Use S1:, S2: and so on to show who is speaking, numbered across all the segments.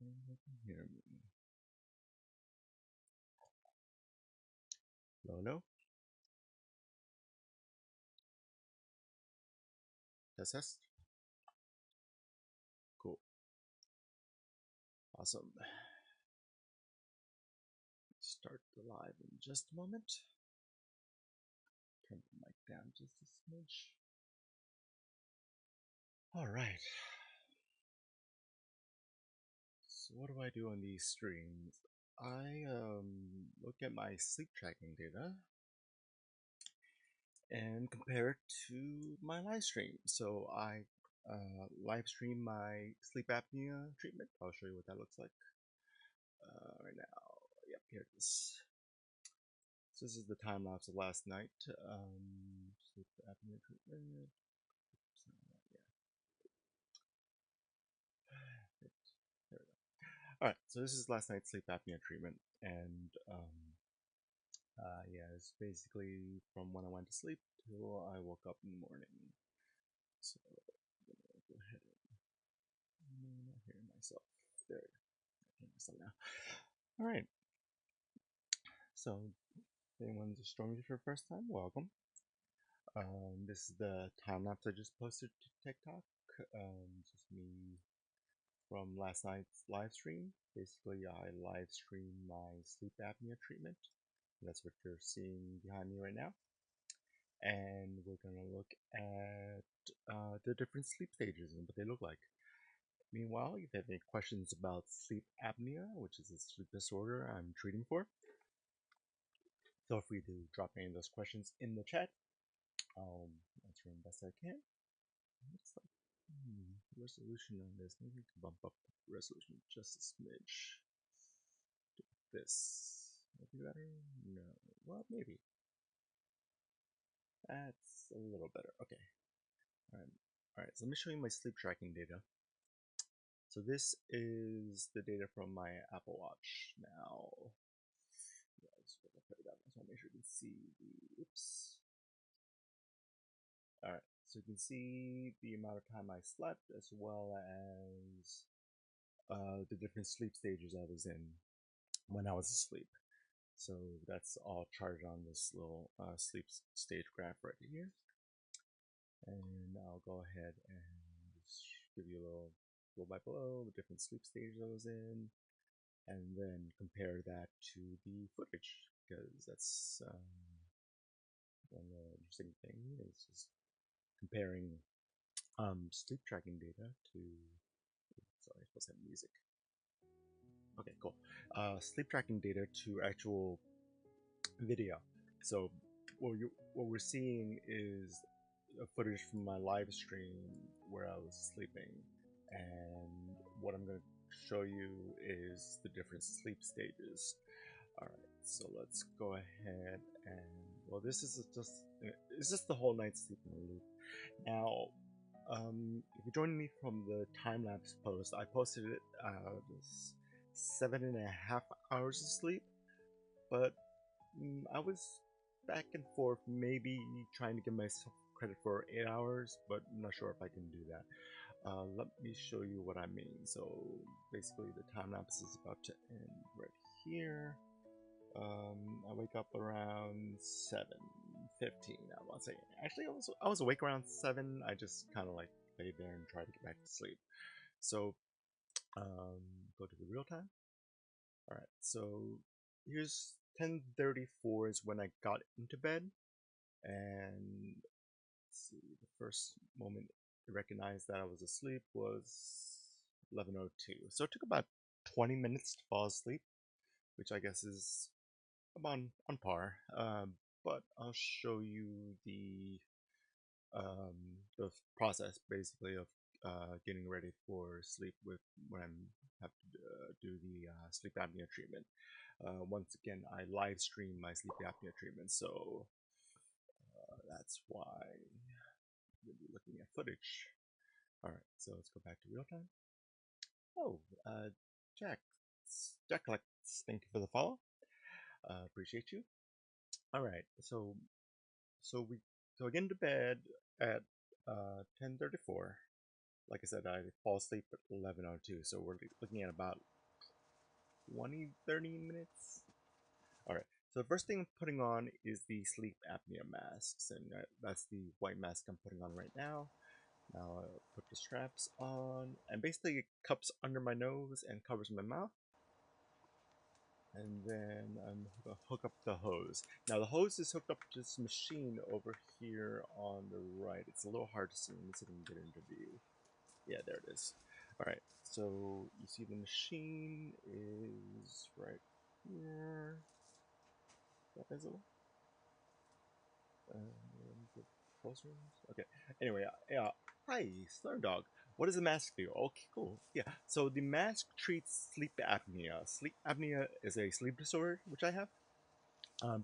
S1: You can hear me. Hello? Test test. Cool. Awesome. Start the live in just a moment. Turn the mic down just a smidge. Alright. So what do I do on these streams? I look at my sleep tracking data and compare it to my live stream. So I live stream my sleep apnea treatment. I'll show you what that looks like right now. Yep, here it is. So this is the time lapse of last night. Sleep apnea treatment. Yeah, there we go. All right, so this is last night's sleep apnea treatment, and yeah, it's basically from when I went to sleep till I woke up in the morning. So I'm gonna go ahead and I'm not hearing myself. There, I hear myself now. All right, so if anyone's just joining me for the first time, welcome. This is the time lapse I just posted to TikTok. Just me from last night's live stream. Basically, I live streamed my sleep apnea treatment. That's what you're seeing behind me right now. And we're going to look at the different sleep stages and what they look like. Meanwhile, if you have any questions about sleep apnea, which is a sleep disorder I'm treating for, feel free to drop any of those questions in the chat. I'll answer them best I can. Looks like resolution on this. Maybe we can bump up the resolution just a smidge. This would be better? No. Well, maybe. That's a little better. Okay. Alright. Alright, so let me show you my sleep tracking data. So this is the data from my Apple Watch. Now, yeah, I just want to make sure you can see the, oops. Alright, so you can see the amount of time I slept as well as the different sleep stages I was in when I was asleep. So that's all charted on this little sleep stage graph right here. And I'll go ahead and just give you a little by blow the different sleep stages I was in, and then compare that to the footage, because that's one of the interesting things is just comparing sleep tracking data to. Sorry, I'm supposed to have music. Okay, cool. Sleep tracking data to actual video. So what we're seeing is a footage from my live stream where I was sleeping, and what I'm going to show you is the different sleep stages. All right, so let's go ahead and well, this is just it's just the whole night sleep in the loop. Now, if you're joining me from the time lapse post, I posted it 7.5 hours of sleep, but I was back and forth, maybe trying to give myself credit for 8 hours, but I'm not sure if I can do that. Let me show you what I mean. So basically, the time lapse is about to end right here. I wake up around 7:15. I want to say. Actually, I was awake around 7. I just kind of like laid there and tried to get back to sleep. So go to the real time. All right. So here's 10:34 is when I got into bed, and let's see, the first moment I recognized that I was asleep was 11:02. So it took about 20 minutes to fall asleep, which I guess is about on par. But I'll show you the process basically of getting ready for sleep with when I have to do the sleep apnea treatment. Once again, I live stream my sleep apnea treatment, so that's why you'll be looking at footage. All right, so let's go back to real time. Oh, Jack, Jack Lex, thank you for the follow. Appreciate you. All right, so we so I get into bed at 10:34. like I said, I fall asleep at 11:02, so we're looking at about 20-30 minutes. All right. So the first thing I'm putting on is the sleep apnea masks, and that's the white mask I'm putting on right now. Now I put the straps on, and basically it cups under my nose and covers my mouth. And then I'm gonna hook up the hose. Now the hose is hooked up to this machine over here on the right. It's a little hard to see. Let me see if I can get into view. Yeah, there it is. All right. So you see the machine is right here. Is that visible? Get closer. Okay. Anyway, yeah. Hi, Slurm Dog. What does the mask do? Okay, cool. Yeah. So the mask treats sleep apnea. Sleep apnea is a sleep disorder which I have.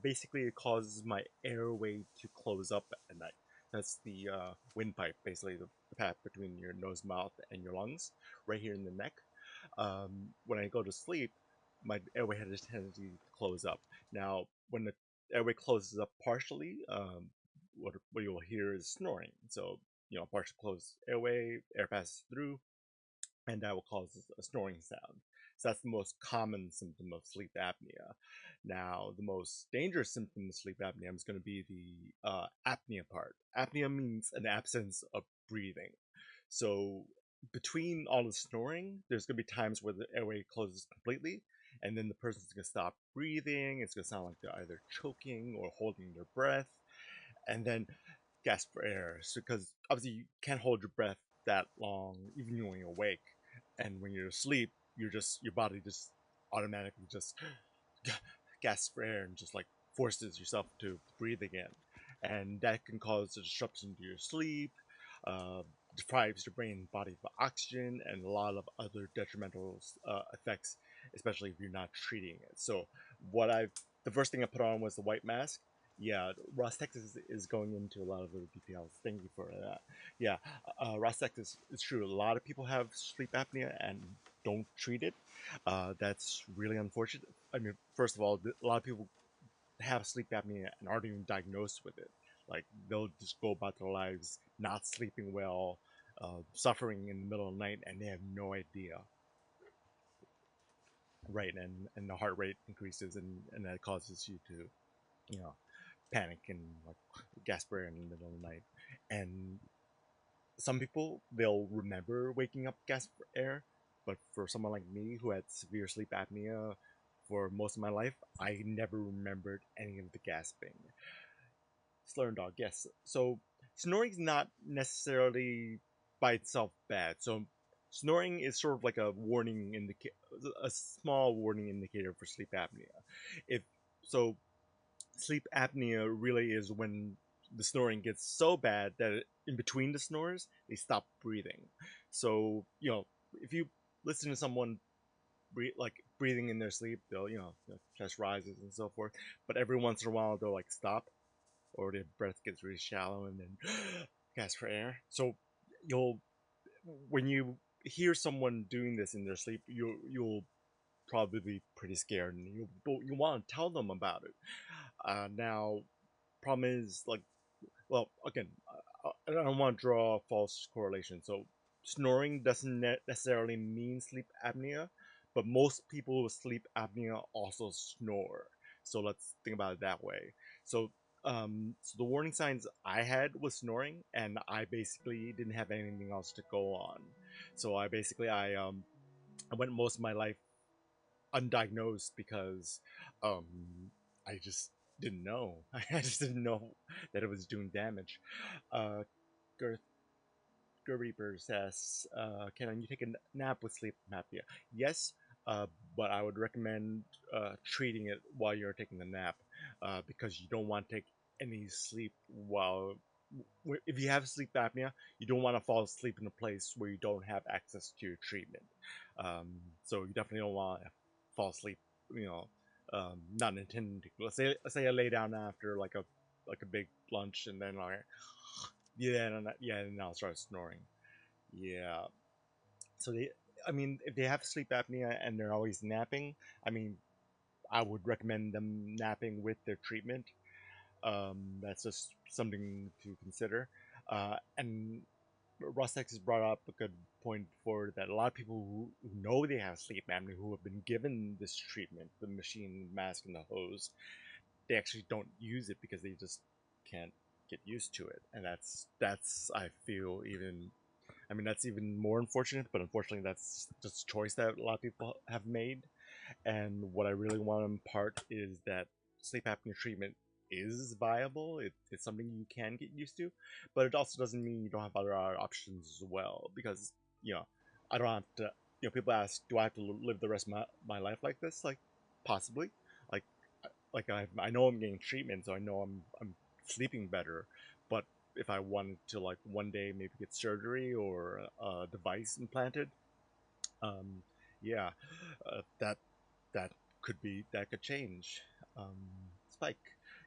S1: Basically, it causes my airway to close up at night. That's the windpipe, basically the path between your nose, mouth, and your lungs, right here in the neck. When I go to sleep, my airway has a tendency to close up. Now, when the airway closes up partially, what you'll hear is snoring. So, partially closed airway, air passes through, and that will cause a snoring sound. So that's the most common symptom of sleep apnea. Now, the most dangerous symptom of sleep apnea is going to be the apnea part. Apnea means an absence of breathing. So between all the snoring, there's going to be times where the airway closes completely, and then the person's going to stop breathing. It's going to sound like they're either choking or holding their breath, and then gasp for air. So, because obviously you can't hold your breath that long, even when you're awake, and when you're asleep, your body just automatically just gasps for air and just like forces yourself to breathe again, and that can cause a disruption to your sleep, uh, deprives your brain and body of oxygen, and a lot of other detrimental effects, especially if you're not treating it. So, what I the first thing I put on was the white mask. Yeah, Ross Texas is going into a lot of the details. Thank you for that. Yeah, Ross Texas is true. A lot of people have sleep apnea and don't treat it. That's really unfortunate. I mean, first of all, a lot of people have sleep apnea and aren't even diagnosed with it. Like they'll just go about their lives not sleeping well, suffering in the middle of the night, and they have no idea. Right, and the heart rate increases, and that causes you to, you know, panic and like gasp air in the middle of the night. And some people they'll remember waking up gasp for air, but for someone like me who had severe sleep apnea for most of my life, I never remembered any of the gasping. Slurring dog, yes. So snoring's not necessarily by itself bad. So snoring is sort of like a warning indicator, a small warning indicator for sleep apnea. If so, sleep apnea really is when the snoring gets so bad that in between the snores they stop breathing. So if you listen to someone breathing in their sleep, they'll their chest rises and so forth. But every once in a while they'll like stop, or their breath gets really shallow and then gasp for air. So you'll when you hear someone doing this in their sleep, you'll probably be pretty scared, and you want to tell them about it. Now, problem is like, well, again, I don't want to draw a false correlation. So snoring doesn't necessarily mean sleep apnea, but most people with sleep apnea also snore. So let's think about it that way. So so the warning signs I had was snoring, and I basically didn't have anything else to go on. So I went most of my life undiagnosed because um I just didn't know. I just didn't know that it was doing damage. Uh, Girth Reaper says, "Can you take a nap with sleep apnea?" Yes, but I would recommend treating it while you're taking the nap, because you don't want to take any sleep while. If you have sleep apnea, you don't want to fall asleep in a place where you don't have access to your treatment. So you definitely don't want to fall asleep. Not intending to. Let's say I lay down after like a big lunch, and then like and I'll start snoring. Yeah. So I mean, if they have sleep apnea and they're always napping, I mean, I would recommend them napping with their treatment. That's just something to consider. And Rostex has brought up a good point forward that a lot of people who know they have sleep apnea, who have been given this treatment, the machine, mask, and the hose, they actually don't use it because they just can't get used to it, and that's I feel even. I mean, that's even more unfortunate, but unfortunately, that's just a choice that a lot of people have made. And what I really want to impart is that sleep apnea treatment is viable. It's something you can get used to, but it also doesn't mean you don't have other options as well. Because you know, I don't have to. People ask, do I have to live the rest of my life like this? Like, possibly. Like, I know I'm getting treatment, so I know I'm sleeping better. But if I wanted to, like, one day maybe get surgery or a device implanted, um, yeah, that that could change. Spike,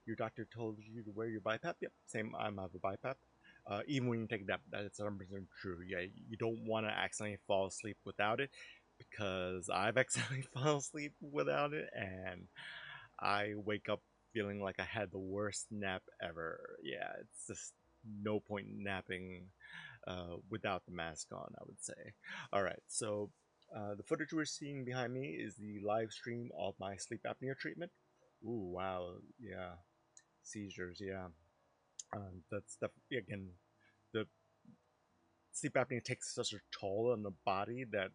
S1: your doctor told you to wear your BiPAP. Yep, same. I have a BiPAP. Even when you take that is 100% true. Yeah, you don't want to accidentally fall asleep without it, because I've accidentally fallen asleep without it, and I wake up feeling like I had the worst nap ever. Yeah, it's just no point in napping without the mask on, I would say. All right, so the footage we're seeing behind me is the live stream of my sleep apnea treatment. Ooh, wow, yeah, seizures, yeah. That's definitely, again, the sleep apnea takes such a toll on the body that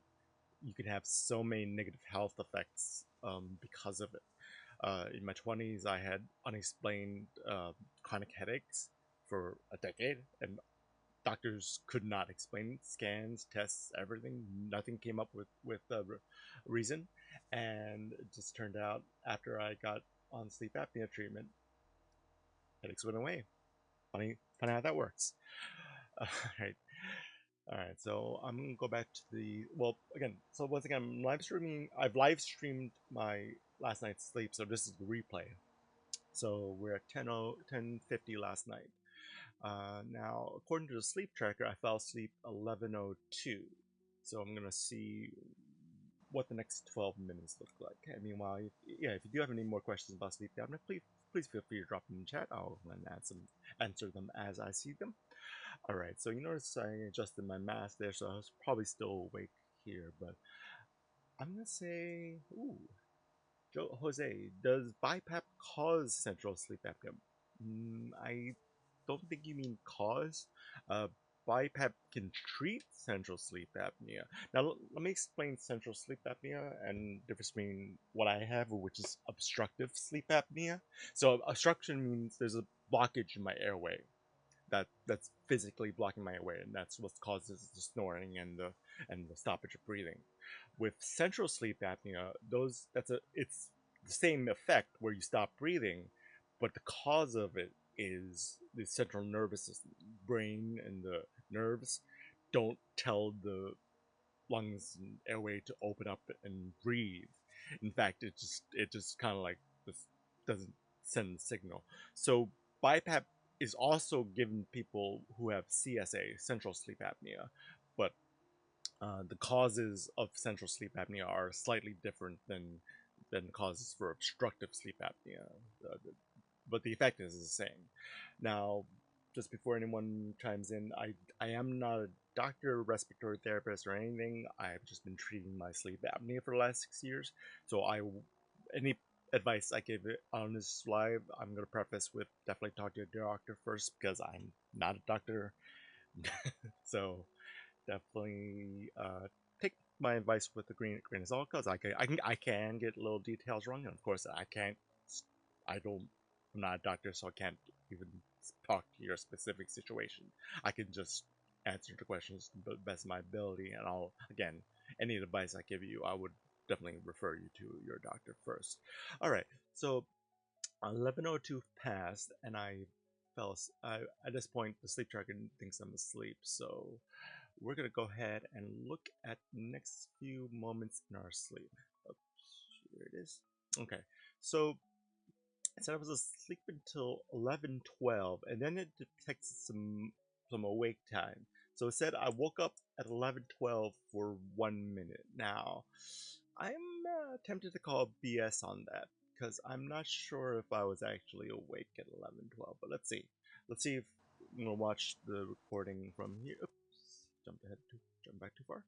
S1: you can have so many negative health effects because of it. In my 20s, I had unexplained chronic headaches for a decade, and doctors could not explain scans, tests, everything. Nothing came up with a reason, and it just turned out after I got on sleep apnea treatment, headaches went away. Funny how that works. All right, all right. So I'm gonna go back to the well again. So once again, I'm live streaming. I've live streamed my last night's sleep, so this is the replay. So we're at 10:50 last night. Now, according to the sleep tracker, I fell asleep 11:02. So I'm gonna see what the next 12 minutes look like. And meanwhile, if you do have any more questions about sleep apnea, please feel free to drop them in the chat. I'll answer them as I see them. All right. So you notice I adjusted my mask there, so I was probably still awake here, but I'm gonna say, ooh, Jose, does BiPAP cause central sleep apnea? I don't think you mean cause. Uh, BiPAP can treat central sleep apnea. Now, let me explain central sleep apnea and the difference between what I have, which is obstructive sleep apnea. So, obstruction means there's a blockage in my airway that's physically blocking my airway, and that's what causes the snoring and the stoppage of breathing. With central sleep apnea, it's the same effect where you stop breathing, but the cause of it is the central nervous system, brain, and the nerves don't tell the lungs and airway to open up and breathe. In fact, it just kind of like just doesn't send the signal. So BiPAP is also given people who have CSA, central sleep apnea, but the causes of central sleep apnea are slightly different than causes for obstructive sleep apnea. But the effect is the same. Now, just before anyone chimes in, I am not a doctor, respiratory therapist, or anything. I've just been treating my sleep apnea for the last 6 years. So any advice I give it on this live, I'm gonna preface with definitely talk to your doctor first because I'm not a doctor. So definitely take my advice with a grain of salt because I can get little details wrong, and of course I can't. I don't. I'm not a doctor, so I can't even talk to your specific situation. I can just answer the questions to the best of my ability, and I'll again any advice I give you, I would definitely refer you to your doctor first. All right, so 11:02 passed, and I at this point, the sleep tracker thinks I'm asleep, so we're gonna go ahead and look at the next few moments in our sleep. Oops, here it is. Okay, so it said I was asleep until 11:12, and then it detects some awake time. So it said I woke up at 11:12 for 1 minute. Now, I'm tempted to call BS on that because I'm not sure if I was actually awake at 11:12. But let's see. Let's see if I'm gonna watch the recording from here. Oops. jump back too far.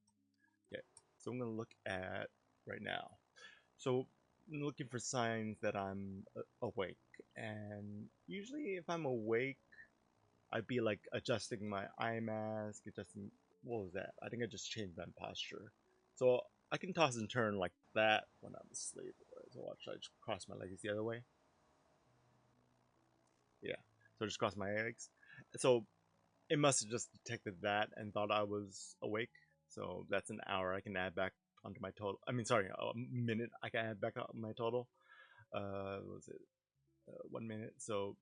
S1: Okay, so I'm gonna look at right now. So I'm looking for signs that I'm awake, and usually if I'm awake, I'd be like adjusting my eye mask, adjusting. What was that? I think I just changed my posture, so I can toss and turn like that when I'm asleep. So watch, I just cross my legs the other way. Yeah, so just cross my legs. So it must have just detected that and thought I was awake. So that's an hour I can add back onto my total. I mean, sorry, a minute I can add back on my total. What was it 1 minute? So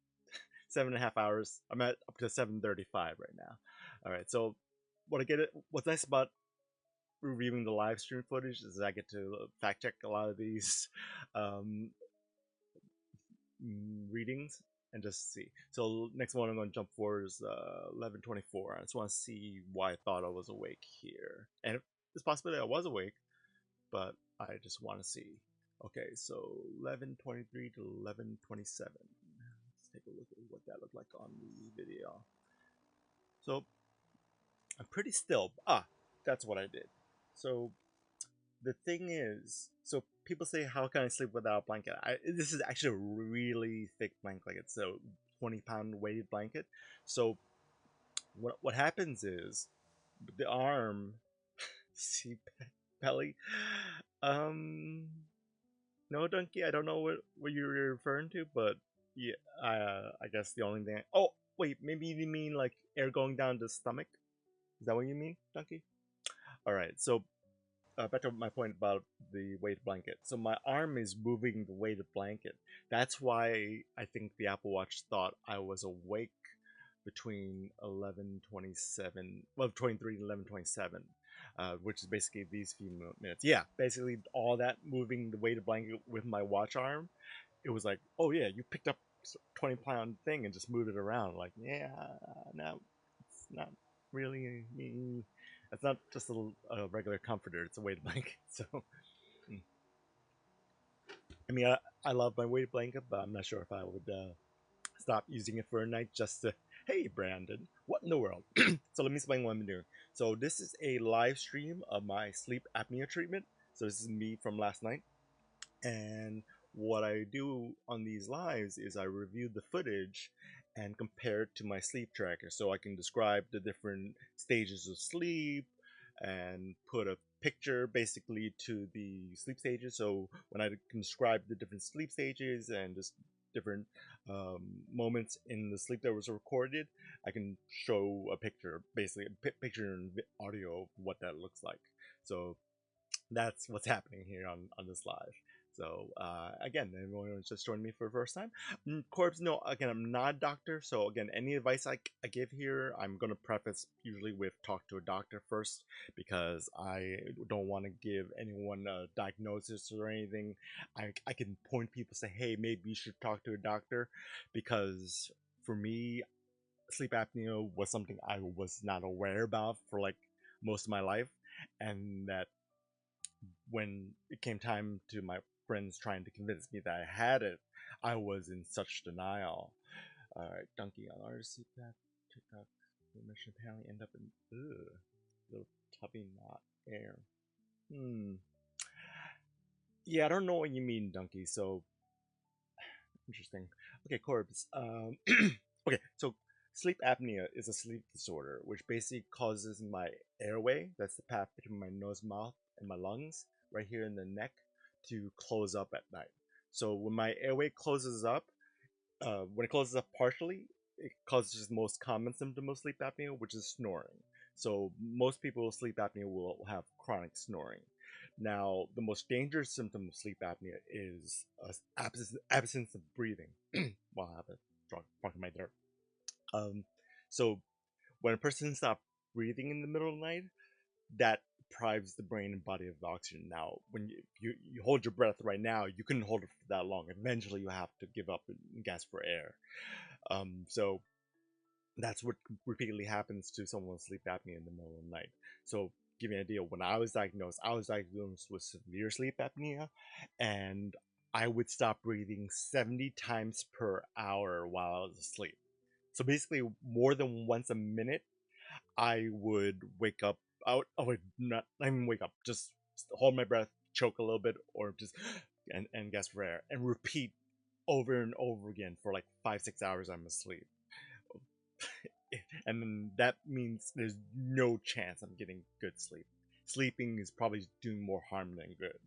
S1: 7.5 hours. I'm at up to 7:35 right now. All right. So what I get it. What's nice about reviewing the live stream footage is I get to fact check a lot of these um, readings and just see. So next one I'm going to jump for is 11:24. I just want to see why I thought I was awake here, and it's possible I was awake, but I just want to see. Okay, so 11:23 to 11:27. Let's take a look at what that looked like on the video. So I'm pretty still. That's what I did. So the thing is, so people say, how can I sleep without a blanket? This is actually a really thick blanket. It's a 20-pound weighted blanket. So what happens is the arm, see belly, um, no donkey. I don't know what you're referring to, but yeah, I guess the only thing. Oh wait, maybe you mean like air going down the stomach? Is that what you mean, donkey? All right, so back to my point about the weighted blanket. So my arm is moving the weighted blanket. That's why I think the Apple Watch thought I was awake between 11:27, well, 23 and 11:27, which is basically these few minutes. Yeah, basically all that moving the weighted blanket with my watch arm. It was like, oh yeah, you picked up 20-pound thing and just moved it around. Like, yeah, no, it's not really. It's not just a regular comforter; it's a weighted blanket. So, I mean, I love my weighted blanket, but I'm not sure if I would stop using it for a night just to. Hey, Brandon, what in the world? So let me explain what I'm doing. So this is a live stream of my sleep apnea treatment. So this is me from last night. And what I do on these lives is I review the footage and compare it to my sleep tracker so I can describe the different stages of sleep and put a picture basically to the sleep stages. So when I can describe the different sleep stages and just different moments in the sleep that was recorded, I can show a picture, basically a picture and audio of what that looks like. So that's what's happening here on this live. So again, everyone who's just joining me for the first time, Corbs, no, again, I'm not a doctor, so again, any advice I give here, I'm going to preface usually with talk to a doctor first, because I don't want to give anyone a diagnosis or anything. I can point people, say, hey, maybe you should talk to a doctor, because for me, sleep apnea was something I was not aware about for like most of my life, and that when it came time to my friends trying to convince me that I had it, I was in such denial. Alright, donkey on RC path, TikTok, mission apparently end up in little tubby knot air. Yeah, I don't know what you mean, donkey, so interesting. Okay, Corbs. Okay, so sleep apnea is a sleep disorder which basically causes my airway, that's the path between my nose, mouth, and my lungs, right here in the neck, to close up at night. So when my airway closes up, when it closes up partially, it causes the most common symptom of sleep apnea, which is snoring. So most people with sleep apnea will have chronic snoring. Now, the most dangerous symptom of sleep apnea is absence of breathing. Well, I have a frog in my throat. Um, so when a person stops breathing in the middle of the night, that deprives the brain and body of oxygen. Now, when you hold your breath right now, you couldn't hold it for that long. Eventually, you have to give up and gasp for air. So that's what repeatedly happens to someone with sleep apnea in the middle of the night. So, give you an idea, when I was diagnosed with severe sleep apnea, and I would stop breathing 70 times per hour while I was asleep. So basically, more than once a minute, I would wake up. I would not even wake up. Just hold my breath, choke a little bit, or just and gasp for air, and repeat over and over again for like 5 6 hours. I'm asleep, and then that means there's no chance I'm getting good sleep. Sleeping is probably doing more harm than good.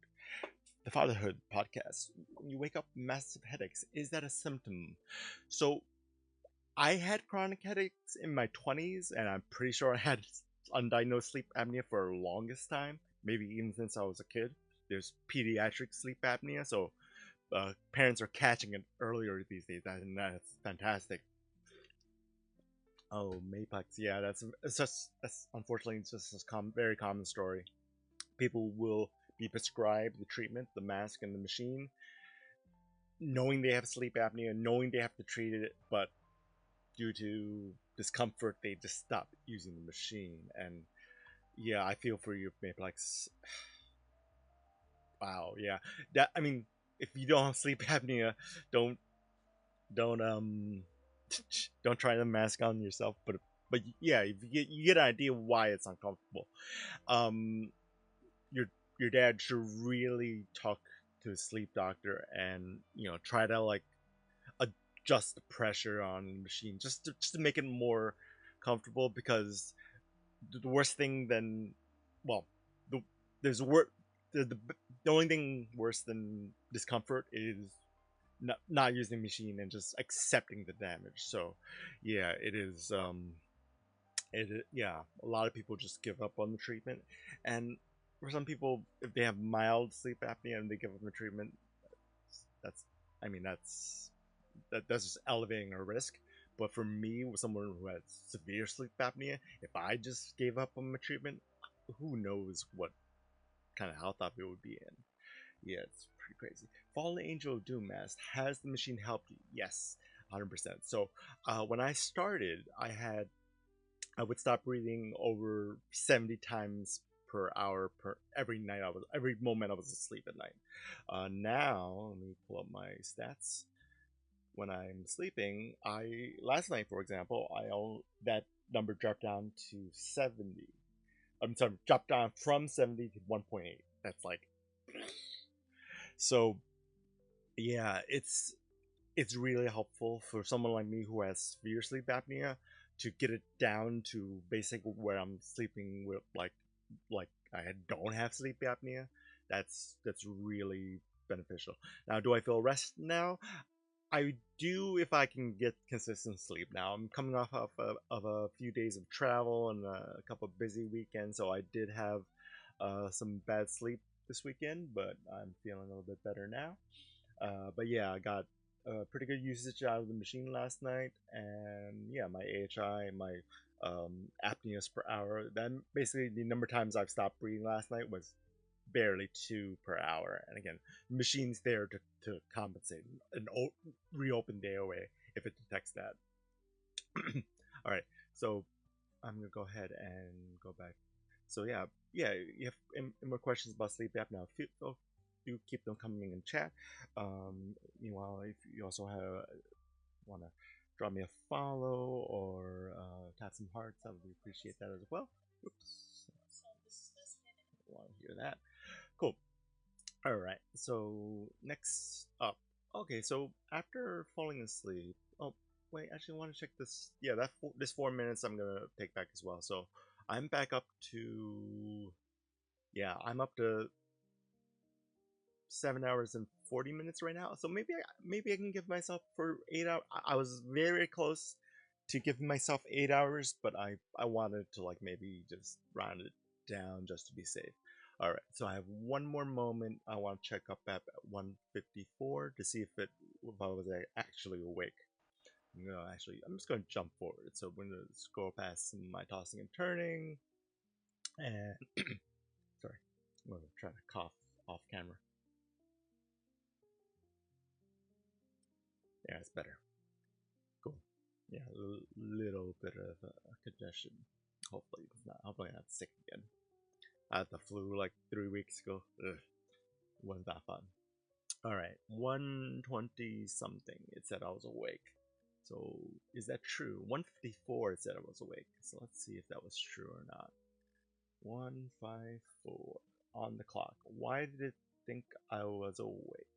S1: The Fatherhood podcast. When you wake up with massive headaches, is that a symptom? So I had chronic headaches in my 20s, and I'm pretty sure I had undiagnosed sleep apnea for the longest time, maybe even since I was a kid. There's pediatric sleep apnea, so parents are catching it earlier these days, and that's fantastic. Oh, Mapex, yeah, that's unfortunately it's just a very common story. People will be prescribed the treatment, the mask, and the machine, knowing they have sleep apnea, knowing they have to treat it, but due to discomfort, they just stop using the machine. And yeah, I feel for you, Maplex. Wow, yeah. That I mean, if you don't have sleep apnea, don't don't don't try to mask on yourself. But yeah, if you get an idea why it's uncomfortable. Um, your your dad should really talk to a sleep doctor and try to like adjust the pressure on the machine just to make it more comfortable because the worst thing than well the there's wor- the only thing worse than discomfort is not using the machine and just accepting the damage. So yeah, it is yeah, a lot of people just give up on the treatment. And for some people, if they have mild sleep apnea and they give up the treatment, that's I mean that's just elevating a risk. But for me, with someone who has severe sleep apnea, if I just gave up on my treatment, who knows what kind of health I would be in. Yeah, it's pretty crazy. Fallen Angel of Doom Mask, has the machine helped you? Yes, 100%. So when I started, I would stop breathing over 70 times per hour per every moment I was asleep at night. Now let me pull up my stats. When I'm sleeping, I last night, for example, that number dropped down to 70. I'm sorry, dropped down from 70 to 1.8. That's like so. Yeah, it's really helpful for someone like me who has severe sleep apnea to get it down to basically where I'm sleeping with like I don't have sleep apnea. That's really beneficial. Now, do I feel rest now? I do if I can get consistent sleep. Now I'm coming off of a few days of travel and a couple of busy weekends, so I did have some bad sleep this weekend, but I'm feeling a little bit better now. But yeah, I got pretty good usage out of the machine last night, and yeah, my AHI, my apneas per hour. Then basically the number of times I've stopped breathing last night was barely 2 per hour. And again, the machine's there to compensate and reopen the airway if it detects that. All right, so I'm gonna go ahead and go back. So yeah, yeah. You have any more questions about sleep apnea? Do keep them coming in chat. Meanwhile, if you also want to drop me a follow or tap some hearts, I would appreciate that as well. Oops, I want to hear that. Cool. All right. So next up. Okay. So after falling asleep. Oh wait. Actually, I want to check this. Yeah, this 4 minutes I'm gonna take back as well. So I'm back up to. Yeah, I'm up to 7 hours and 40 minutes right now. So maybe I can give myself for 8 hours. I was very close to giving myself 8 hours, but I wanted to like maybe just round it down just to be safe. All right, so I have one more moment. I want to check up at 154 to see if I was actually awake. I'm just gonna jump forward. So we're gonna scroll past some of my tossing and turning, and sorry, I'm gonna try to cough off camera. Yeah, it's better. Cool. Yeah, a little bit of congestion. Hopefully not sick again. I had the flu like 3 weeks ago. Ugh, wasn't that fun. All right, 120 something. It said I was awake. So is that true? 154 said I was awake. So let's see if that was true or not. 154 on the clock. Why did it think I was awake?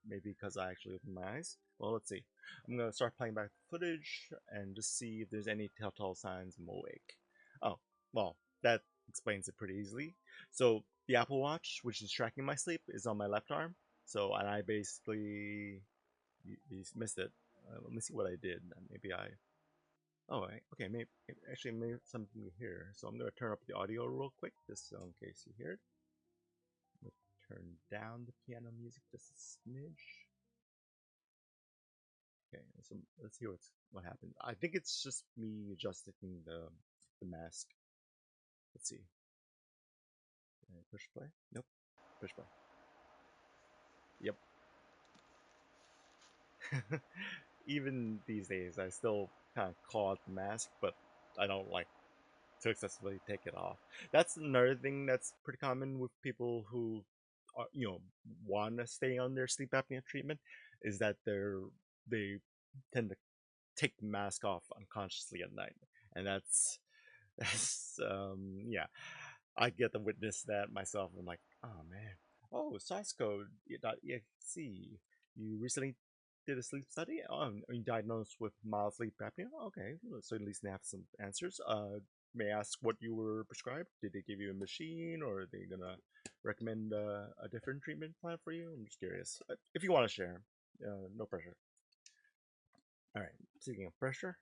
S1: Maybe because I actually opened my eyes? Well, let's see. I'm going to start playing back the footage and just see if there's any telltale signs I'm awake. Oh, well, that explains it pretty easily. So the Apple Watch, which is tracking my sleep, is on my left arm. So, and I basically you missed it. Let me see what I did. Maybe I. Oh, okay. Maybe something you hear. So I'm gonna turn up the audio real quick, just so in case you hear it. I'm gonna turn down the piano music just a smidge. Okay, so let's see what happens. I think it's just me adjusting the mask. Let's see. Push play. Nope. Push play. Yep. Even these days, I still kind of call it the mask, but I don't like to excessively take it off. That's another thing that's pretty common with people who are, want to stay on their sleep apnea treatment, is that they tend to take the mask off unconsciously at night, and that's yeah, I get to witness that myself. I'm like, oh man, oh source code.exe. You recently did a sleep study. Oh, you diagnosed with mild sleep apnea. Okay, so at least they have some answers. May I ask what you were prescribed? Did they give you a machine, or are they gonna recommend a different treatment plan for you? I'm just curious. If you want to share, no pressure. All right. Speaking of pressure,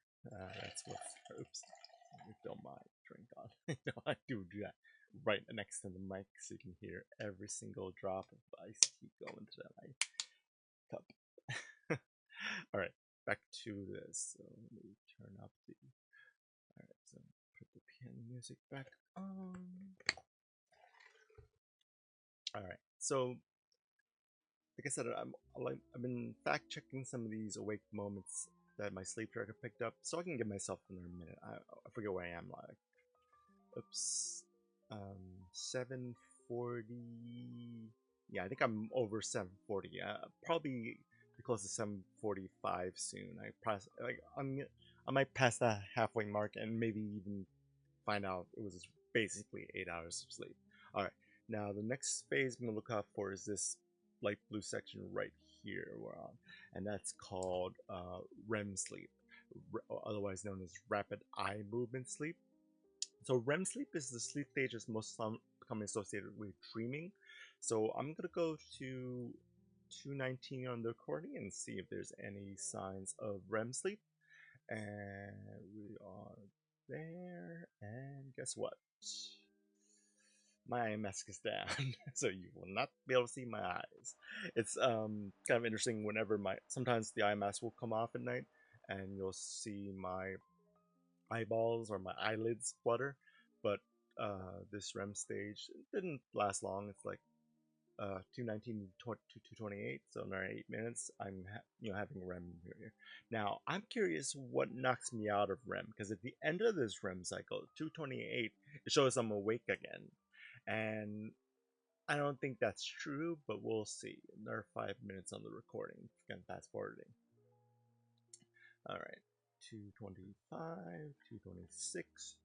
S1: that's what. Oops. Don't mind. Drink on. I do that right next to the mic, so you can hear every single drop of iced tea go into my cup. All right. Back to this. So let me turn up the. All right. So put the piano music back on. All right. So like I said, I've been fact checking some of these awake moments that my sleep tracker picked up, so I can give myself another minute. I forget where I am. Like, oops, 7:40. Yeah, I think I'm over 7:40. Probably be close to 7:45 soon. I might pass that halfway mark and maybe even find out it was basically 8 hours of sleep. All right, now the next phase I'm gonna look out for is this light blue section right here we're on, and that's called REM sleep, otherwise known as rapid eye movement sleep. So REM sleep is the sleep stage that's most commonly associated with dreaming. So I'm gonna go to 219 on the recording and see if there's any signs of REM sleep. And we are there. And guess what? My eye mask is down, so you will not be able to see my eyes. It's kind of interesting. Whenever sometimes the eye mask will come off at night, and you'll see my eyeballs or my eyelids flutter. But this REM stage didn't last long. It's like 219 to 228, so another 8 minutes. I'm having REM here. Now I'm curious what knocks me out of REM, because at the end of this REM cycle, 228, it shows I'm awake again, and I don't think that's true, but we'll see. Another 5 minutes on the recording. Again, fast forwarding. All right, 225, 226.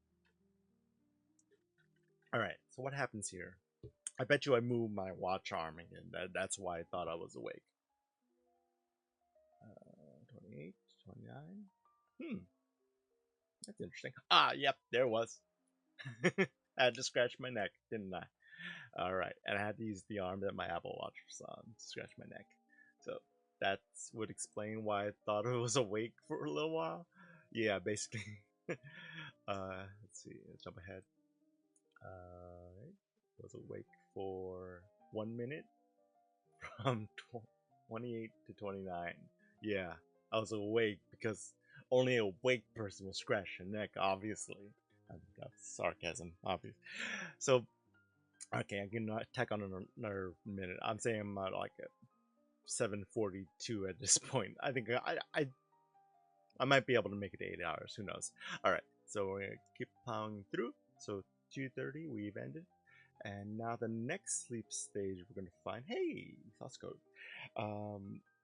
S1: All right, so what happens here? I bet you I moved my watch arm again. That's why I thought I was awake. 28, 29. That's interesting. Ah, yep, there it was. I had to scratch my neck, didn't I? All right, and I had to use the arm that my Apple Watch was on to scratch my neck. So that would explain why I thought I was awake for a little while. Yeah, basically. Let's see. Let's jump ahead. I was awake for 1 minute from 28 to 29. Yeah, I was awake because only a awake person will scratch their neck, obviously. That's sarcasm, obvious. So, okay, I can tack on another minute. I'm saying I'm at like at 7:42 at this point. I think I might be able to make it 8 hours. Who knows? All right, so we're gonna keep plowing through. So 2:30, we've ended. And now the next sleep stage we're gonna find. Hey, source code.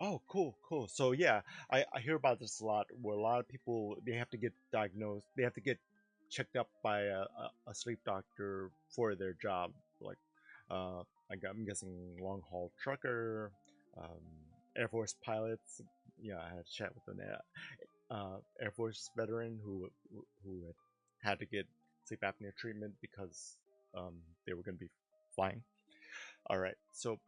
S1: Oh, cool, cool. So yeah, I hear about this a lot, where a lot of people they have to get diagnosed, they have to get checked up by a sleep doctor for their job. Like, uh, I'm guessing long haul trucker, um, Air Force pilots. Yeah, I had a chat with an Air Force veteran who had to get sleep apnea treatment because they were going to be flying. All right, so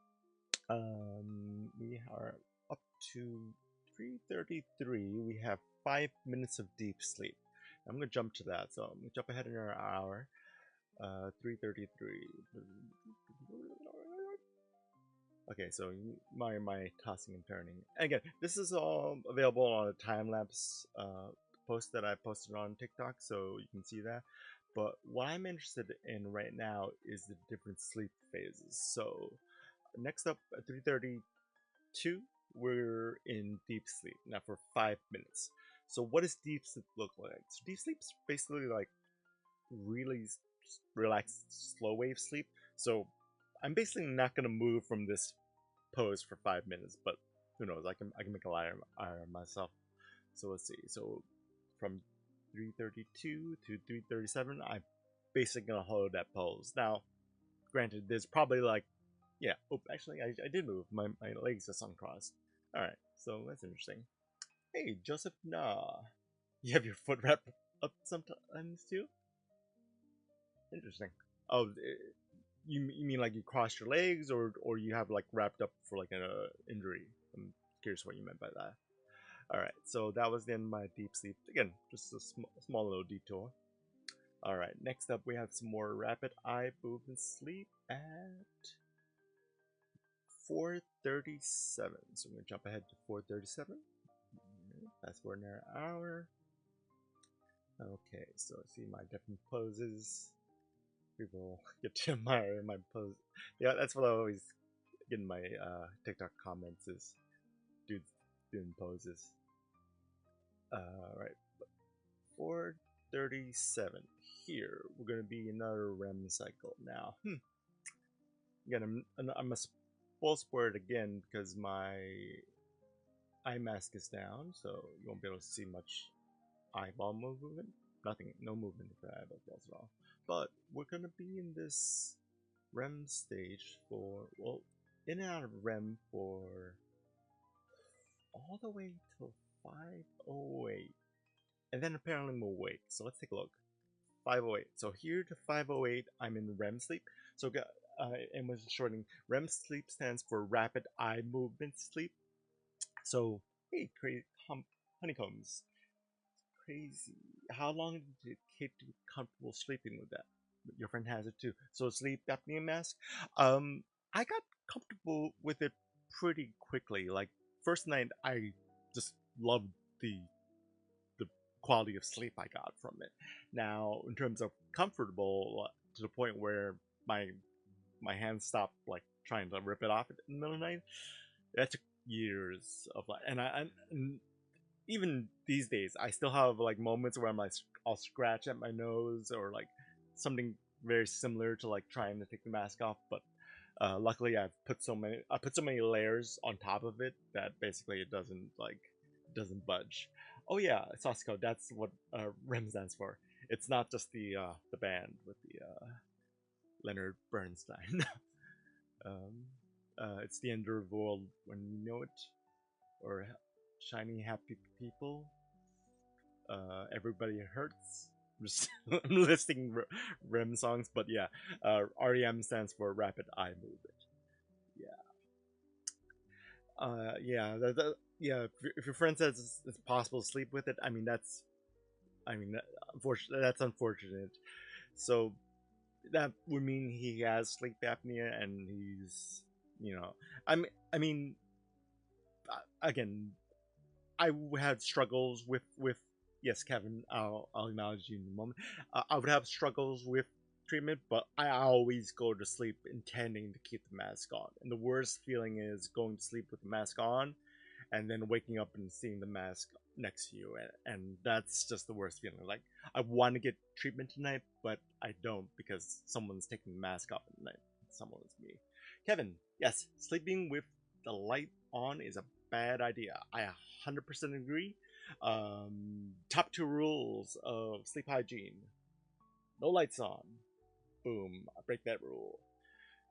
S1: we are up to 3:33. We have 5 minutes of deep sleep. I'm gonna jump to that, so I'm gonna jump ahead in an hour. 3:33. Okay, so my tossing and turning. And again, this is all available on a time lapse post that I posted on TikTok, so you can see that. But what I'm interested in right now is the different sleep phases. So next up at 3:32, we're in deep sleep now for 5 minutes. So what does deep sleep look like? So deep sleep's basically like really relaxed, slow wave sleep. So I'm basically not gonna move from this pose for 5 minutes, but who knows? I can make a liar myself. So let's see. So from 3:32 to 3:37, I'm basically gonna hold that pose. Now, granted, there's probably like, yeah. Oh, actually, I did move. My legs just uncrossed. All right, so that's interesting. Hey, Joseph, nah, you have your foot wrapped up sometimes too. Interesting. Oh, you mean like you crossed your legs, or you have like wrapped up for like an injury? I'm curious what you meant by that. All right, so that was the end of my deep sleep. Again, just a small little detour. All right, next up we have some more rapid eye movement sleep at 4:37. So I'm gonna jump ahead to 4:37. Fast forward an hour. Okay, so see my different poses. People get to admire my pose. Yeah, that's what I always get in my TikTok comments is dudes doing poses. Right, 4:37. Here we're gonna be another REM cycle now. Again, I'm a full spoiled again because my eye mask is down, so you won't be able to see much eyeball movement. Nothing, no movement of the eyeballs at all. But we're gonna be in this REM stage for, well, in and out of REM for all the way till 5:08, and then apparently we'll wake. So let's take a look. 5:08. So here to 5:08, I'm in REM sleep. So and was shortening. REM sleep stands for rapid eye movement sleep. So hey, honeycombs, crazy. How long did it take to be comfortable sleeping with that? Your friend has it too. So sleep apnea mask. I got comfortable with it pretty quickly. Like first night, I just loved the quality of sleep I got from it. Now, in terms of comfortable, to the point where my my hands stopped like trying to rip it off in the middle of the night, that took years of like, and even these days, I still have like moments where I'm like, I'll scratch at my nose or like something very similar to like trying to take the mask off. But luckily, I put so many layers on top of it that basically it doesn't budge. Oh yeah, Sasco, that's what REM stands for. It's not just the band with the Leonard Bernstein. It's the end of the world when you know it, or shiny happy people. Everybody hurts. I'm just I'm listing REM songs, but yeah, REM stands for Rapid Eye Movement. Yeah, yeah. If your friend says it's possible to sleep with it, I mean unfortunately, that's unfortunate. So that would mean he has sleep apnea, and he's, you know, I mean, again, I had struggles with yes, Kevin. I'll acknowledge you in a moment. I would have struggles with treatment, but I always go to sleep intending to keep the mask on. And the worst feeling is going to sleep with the mask on, and then waking up and seeing the mask next to you, and that's just the worst feeling. Like I want to get treatment tonight, but I don't because someone's taking the mask off at night. Someone is me. Kevin, yes, sleeping with the light on is a bad idea. I 100% agree. Top two rules of sleep hygiene: no lights on. Boom, I break that rule.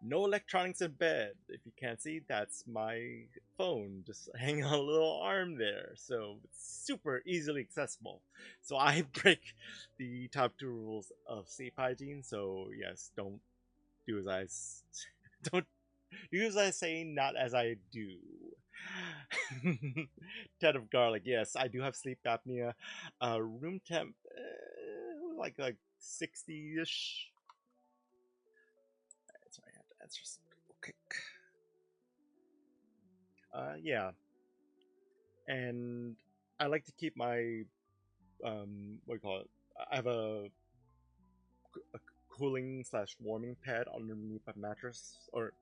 S1: No electronics in bed. If you can't see, that's my phone just hanging on a little arm there. So it's super easily accessible. So I break the top two rules of sleep hygiene. So yes, don't do as don't do as I say, not as I do. Ted of garlic. Yes, I do have sleep apnea. Room temp, like 60-ish. So I have to answer some quick. Yeah, and I like to keep my what do you call it? I have a cooling slash warming pad underneath my mattress or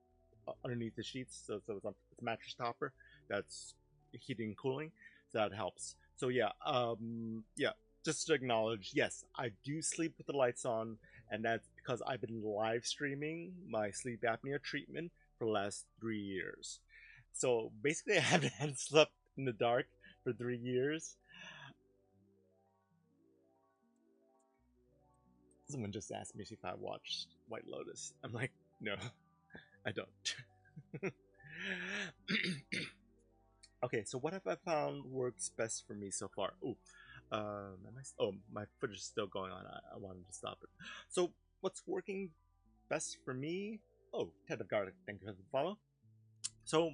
S1: underneath the sheets, so it's a mattress topper that's heating and cooling, so that helps. So yeah, yeah, just to acknowledge, yes, I do sleep with the lights on, and that's because I've been live streaming my sleep apnea treatment for the last 3 years. So basically, I haven't slept in the dark for 3 years. Someone just asked me if I watched White Lotus. I'm like, no, I don't. Okay, so what have I found works best for me so far? Oh, oh, my footage is still going on. I wanted to stop it. So, what's working best for me? Oh, Ted of Garlic, thank you for the follow. So,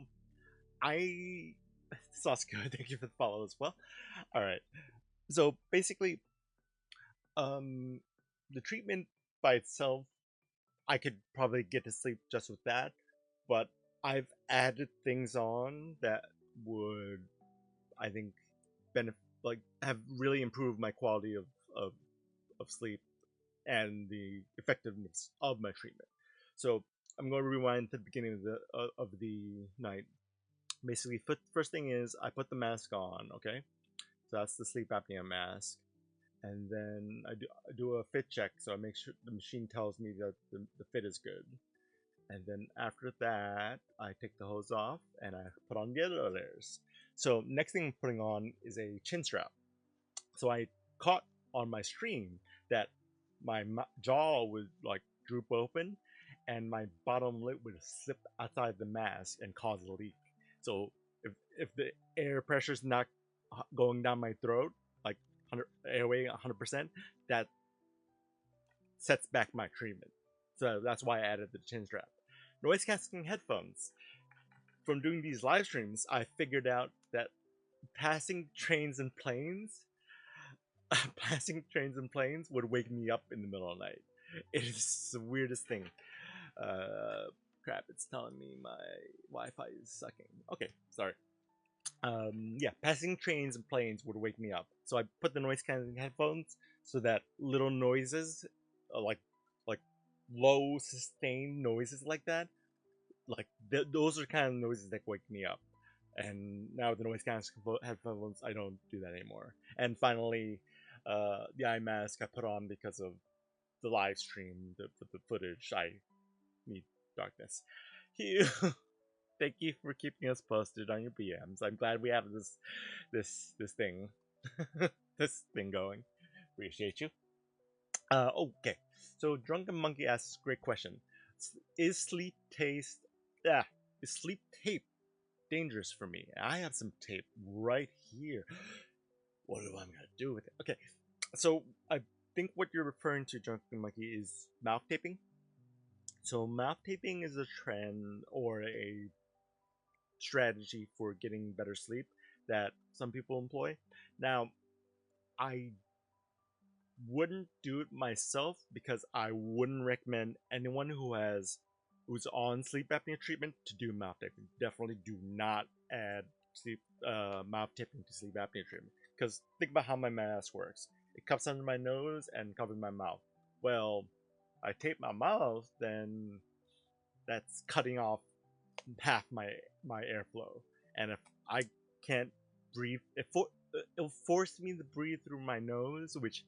S1: I Sasuke, thank you for the follow as well. All right. So basically, um, the treatment by itself, I could probably get to sleep just with that, but I've added things on that would, I think, benefit, like, have really improved my quality of, of sleep and the effectiveness of my treatment. So I'm going to rewind to the beginning of the night. Basically, first thing is I put the mask on. Okay, so that's the sleep apnea mask, and then I do a fit check, so I make sure the machine tells me that the fit is good. And then after that, I take the hose off and I put on the other layers. So next thing I'm putting on is a chin strap. So I caught on my stream that my jaw would like droop open and my bottom lip would slip outside the mask and cause a leak. So if the air pressure is not going down my throat, like 100, airway 100%, that sets back my treatment. So that's why I added the chin strap. Noise canceling headphones. From doing these live streams, I figured out that passing trains and planes passing trains and planes would wake me up in the middle of the night. It is the weirdest thing. Crap, it's telling me my Wi-Fi is sucking. Okay, sorry. Yeah, passing trains and planes would wake me up. So I put the noise canceling headphones so that little noises, like low sustained noises like that, like those are kind of noises that wake me up. And now with the noise canceling headphones, I don't do that anymore. And finally, the eye mask I put on because of the live stream, the footage. I need darkness. Hugh, thank you for keeping us posted on your PMs. I'm glad we have this thing, this thing going. Appreciate you. Okay. So Drunken Monkey asks a great question. Is sleep taste? Yeah, is sleep tape dangerous for me? I have some tape right here. What am I gonna do with it? Okay, so I think what you're referring to, Drunken Monkey, is mouth taping. So mouth taping is a trend or a strategy for getting better sleep that some people employ. Now, I wouldn't do it myself because I wouldn't recommend anyone who's on sleep apnea treatment to do mouth taping. Definitely do not add sleep mouth taping to sleep apnea treatment because think about how my mask works. It cups under my nose and covers my mouth. Well, I tape my mouth, then that's cutting off half my airflow. And if I can't breathe. It'll force me to breathe through my nose, which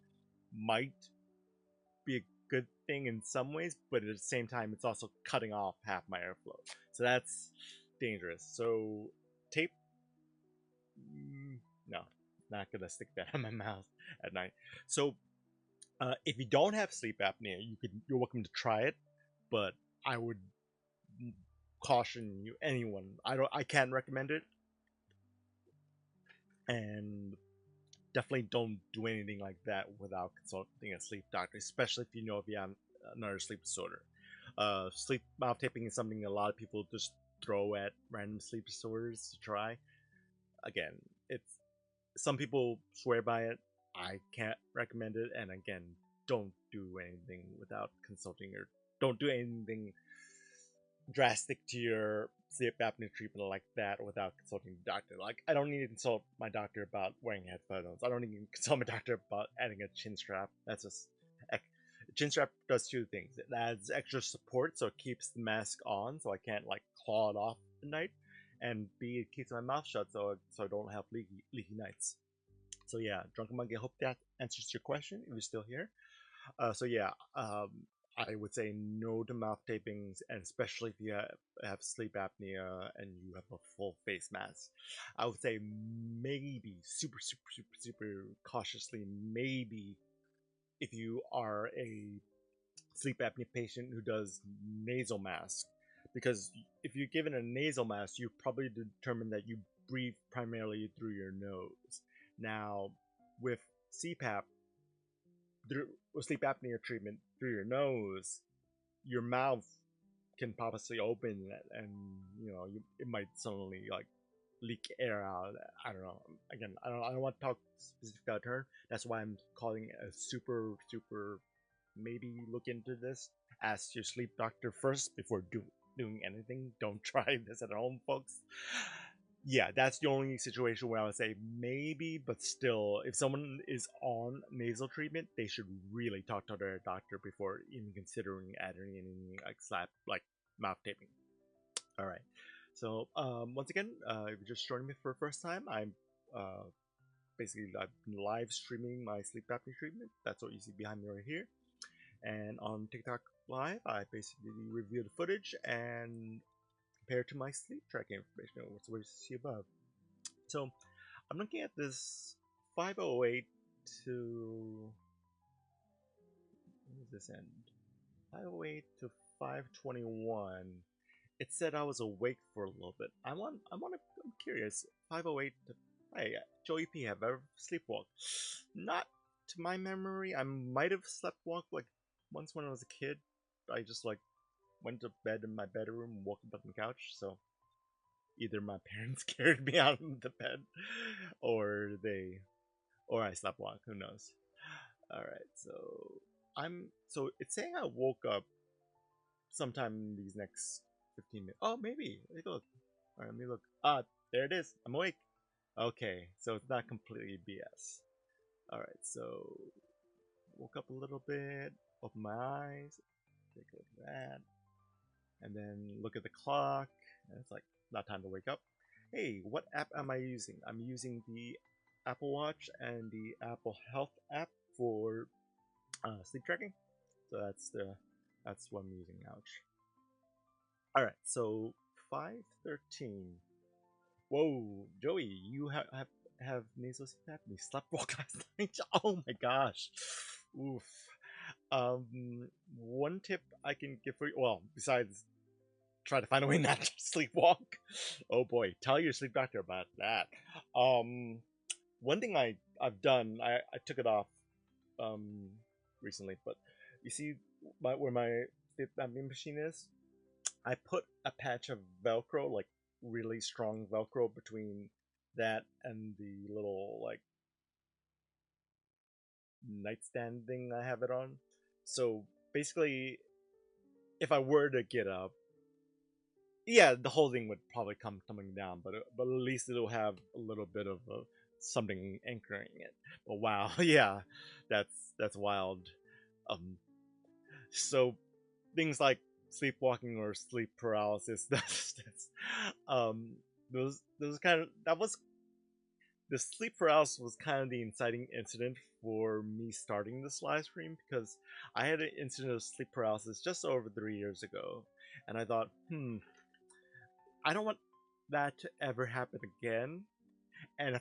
S1: might be a good thing in some ways, but at the same time, it's also cutting off half my airflow. So that's dangerous. So tape, mm, no, not gonna stick that in my mouth at night. So if you don't have sleep apnea, you're welcome to try it, but I would caution you, anyone. I can't recommend it, and definitely don't do anything like that without consulting a sleep doctor, especially if you know if you have another sleep disorder. Sleep mouth taping is something a lot of people just throw at random sleep disorders to try. Again, it's some people swear by it. I can't recommend it, and again, don't do anything without consulting or don't do anything drastic to your sleep apnea treatment like that without consulting the doctor. Like, I don't need to consult my doctor about wearing headphones. I don't need to consult my doctor about adding a chin strap. That's just chin strap does two things. It adds extra support, so it keeps the mask on, so I can't like claw it off at night, and B, it keeps my mouth shut, so I don't have leaky nights. So yeah, drunken monkey. I hope that answers your question. If you're still here, so yeah, I would say no to mouth tapings, and especially if you have sleep apnea and you have a full face mask. I would say maybe super cautiously, maybe if you are a sleep apnea patient who does nasal mask, because if you're given a nasal mask, you probably determine that you breathe primarily through your nose. Now, with CPAP, with sleep apnea treatment through your nose, your mouth can possibly open and it might suddenly like leak air out. I don't know. Again, I don't want to talk specific about term. That's why I'm calling it a super maybe look into this. Ask your sleep doctor first before doing anything. Don't try this at home, folks. Yeah, that's the only situation where I would say maybe, but still, if someone is on nasal treatment, they should really talk to their doctor before even considering adding anything like mouth taping. All right. So once again, if you're just joining me for the first time, I'm uh, basically I've been live streaming my sleep apnea treatment. That's what you see behind me right here. And on TikTok Live, I basically review the footage and compare it to my sleep tracking information, which we see above. So I'm looking at this 508 to when does this end? 508 to 521. It said I was awake for a little bit. I'm curious. 508 to hey, Joey P, have I ever sleepwalked? Not to my memory. I might have sleptwalked like once when I was a kid. I just like went to bed in my bedroom and woke up on the couch. So either my parents carried me out of the bed, or or I sleptwalk. Who knows? All right. So it's saying I woke up sometime in these next 15 minutes. Oh, maybe. Look. All right, let me look. Ah, there it is. I'm awake. Okay, so it's not completely BS. All right, so woke up a little bit, open my eyes, take a look at that, and then look at the clock, and it's like not time to wake up. Hey, what app am I using? I'm using the Apple Watch and the Apple Health app for sleep tracking. So that's what I'm using. Ouch. All right, so 5:13. Whoa, Joey, you have nasal sleep apnea. Sleptwalk last night. Oh my gosh. Oof. One tip I can give for you. Well, besides try to find a way not to sleepwalk. Oh boy, tell your sleep doctor about that. Um, One thing I've done. I took it off um recently, but you see where my sleep apnea machine is. I put a patch of Velcro, like really strong Velcro, between that and the little like nightstand thing I have it on. So basically, if I were to get up, yeah, the whole thing would probably come tumbling down, but at least it'll have a little bit of something anchoring it. But wow, yeah, that's wild. Um, so things like sleepwalking or sleep paralysis, that's um those kind of that was the sleep paralysis was kind of the inciting incident for me starting this live stream because I had an incident of sleep paralysis just over 3 years ago, and I thought, I don't want that to ever happen again. And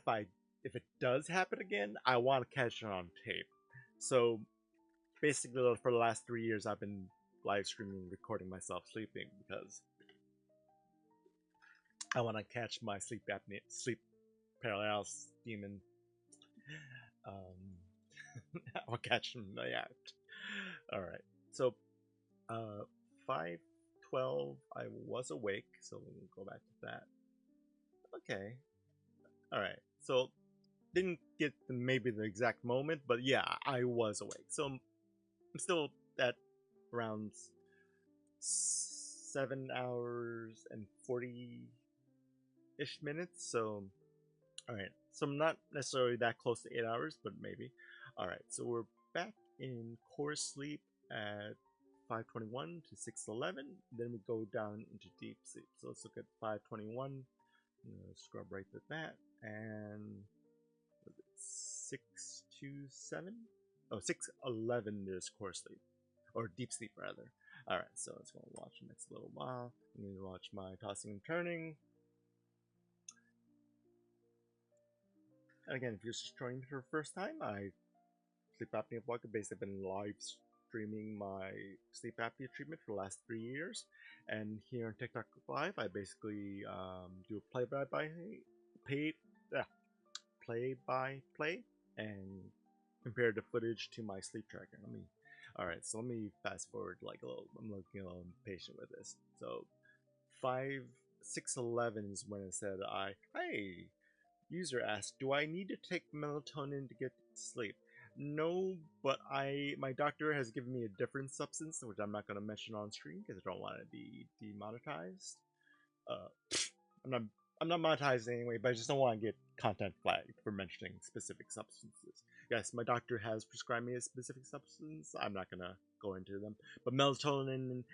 S1: if it does happen again, I want to catch it on tape. So basically, for the last 3 years, I've been live streaming, recording myself sleeping because I want to catch my sleep apnea, sleep paralysis demon. I'll catch him in the act. All right. So, 5:12. I was awake, so we'll go back to that. Okay. All right. So didn't get maybe the exact moment, but yeah, I was awake. So I'm still at around 7 hours and 40-ish minutes. So, all right. So I'm not necessarily that close to 8 hours, but maybe. All right. So we're back in core sleep at 5:21 to 6:11. Then we go down into deep sleep. So let's look at 5:21. Scrub right to that, and 6:27. Oh, 6:11 is core sleep, or deep sleep rather. All right, so let's go watch the next little while. I'm going to watch my tossing and turning. And again, if you're just joining me for the first time, I sleep apnea blog. Basically, been live streaming my sleep apnea treatment for the last 3 years, and here on TikTok Live, I basically do a play-by-play and compare the footage to my sleep tracker. Alright, so let me fast forward like a little. I'm looking a little impatient with this. So 6:11 is when it said hey, user asked, do I need to take melatonin to get sleep? No, but my doctor has given me a different substance, which I'm not going to mention on screen because I don't want to be demonetized. I'm not monetized anyway, but I just don't want to get content flagged for mentioning specific substances. Yes, my doctor has prescribed me a specific substance. I'm not gonna go into them, but melatonin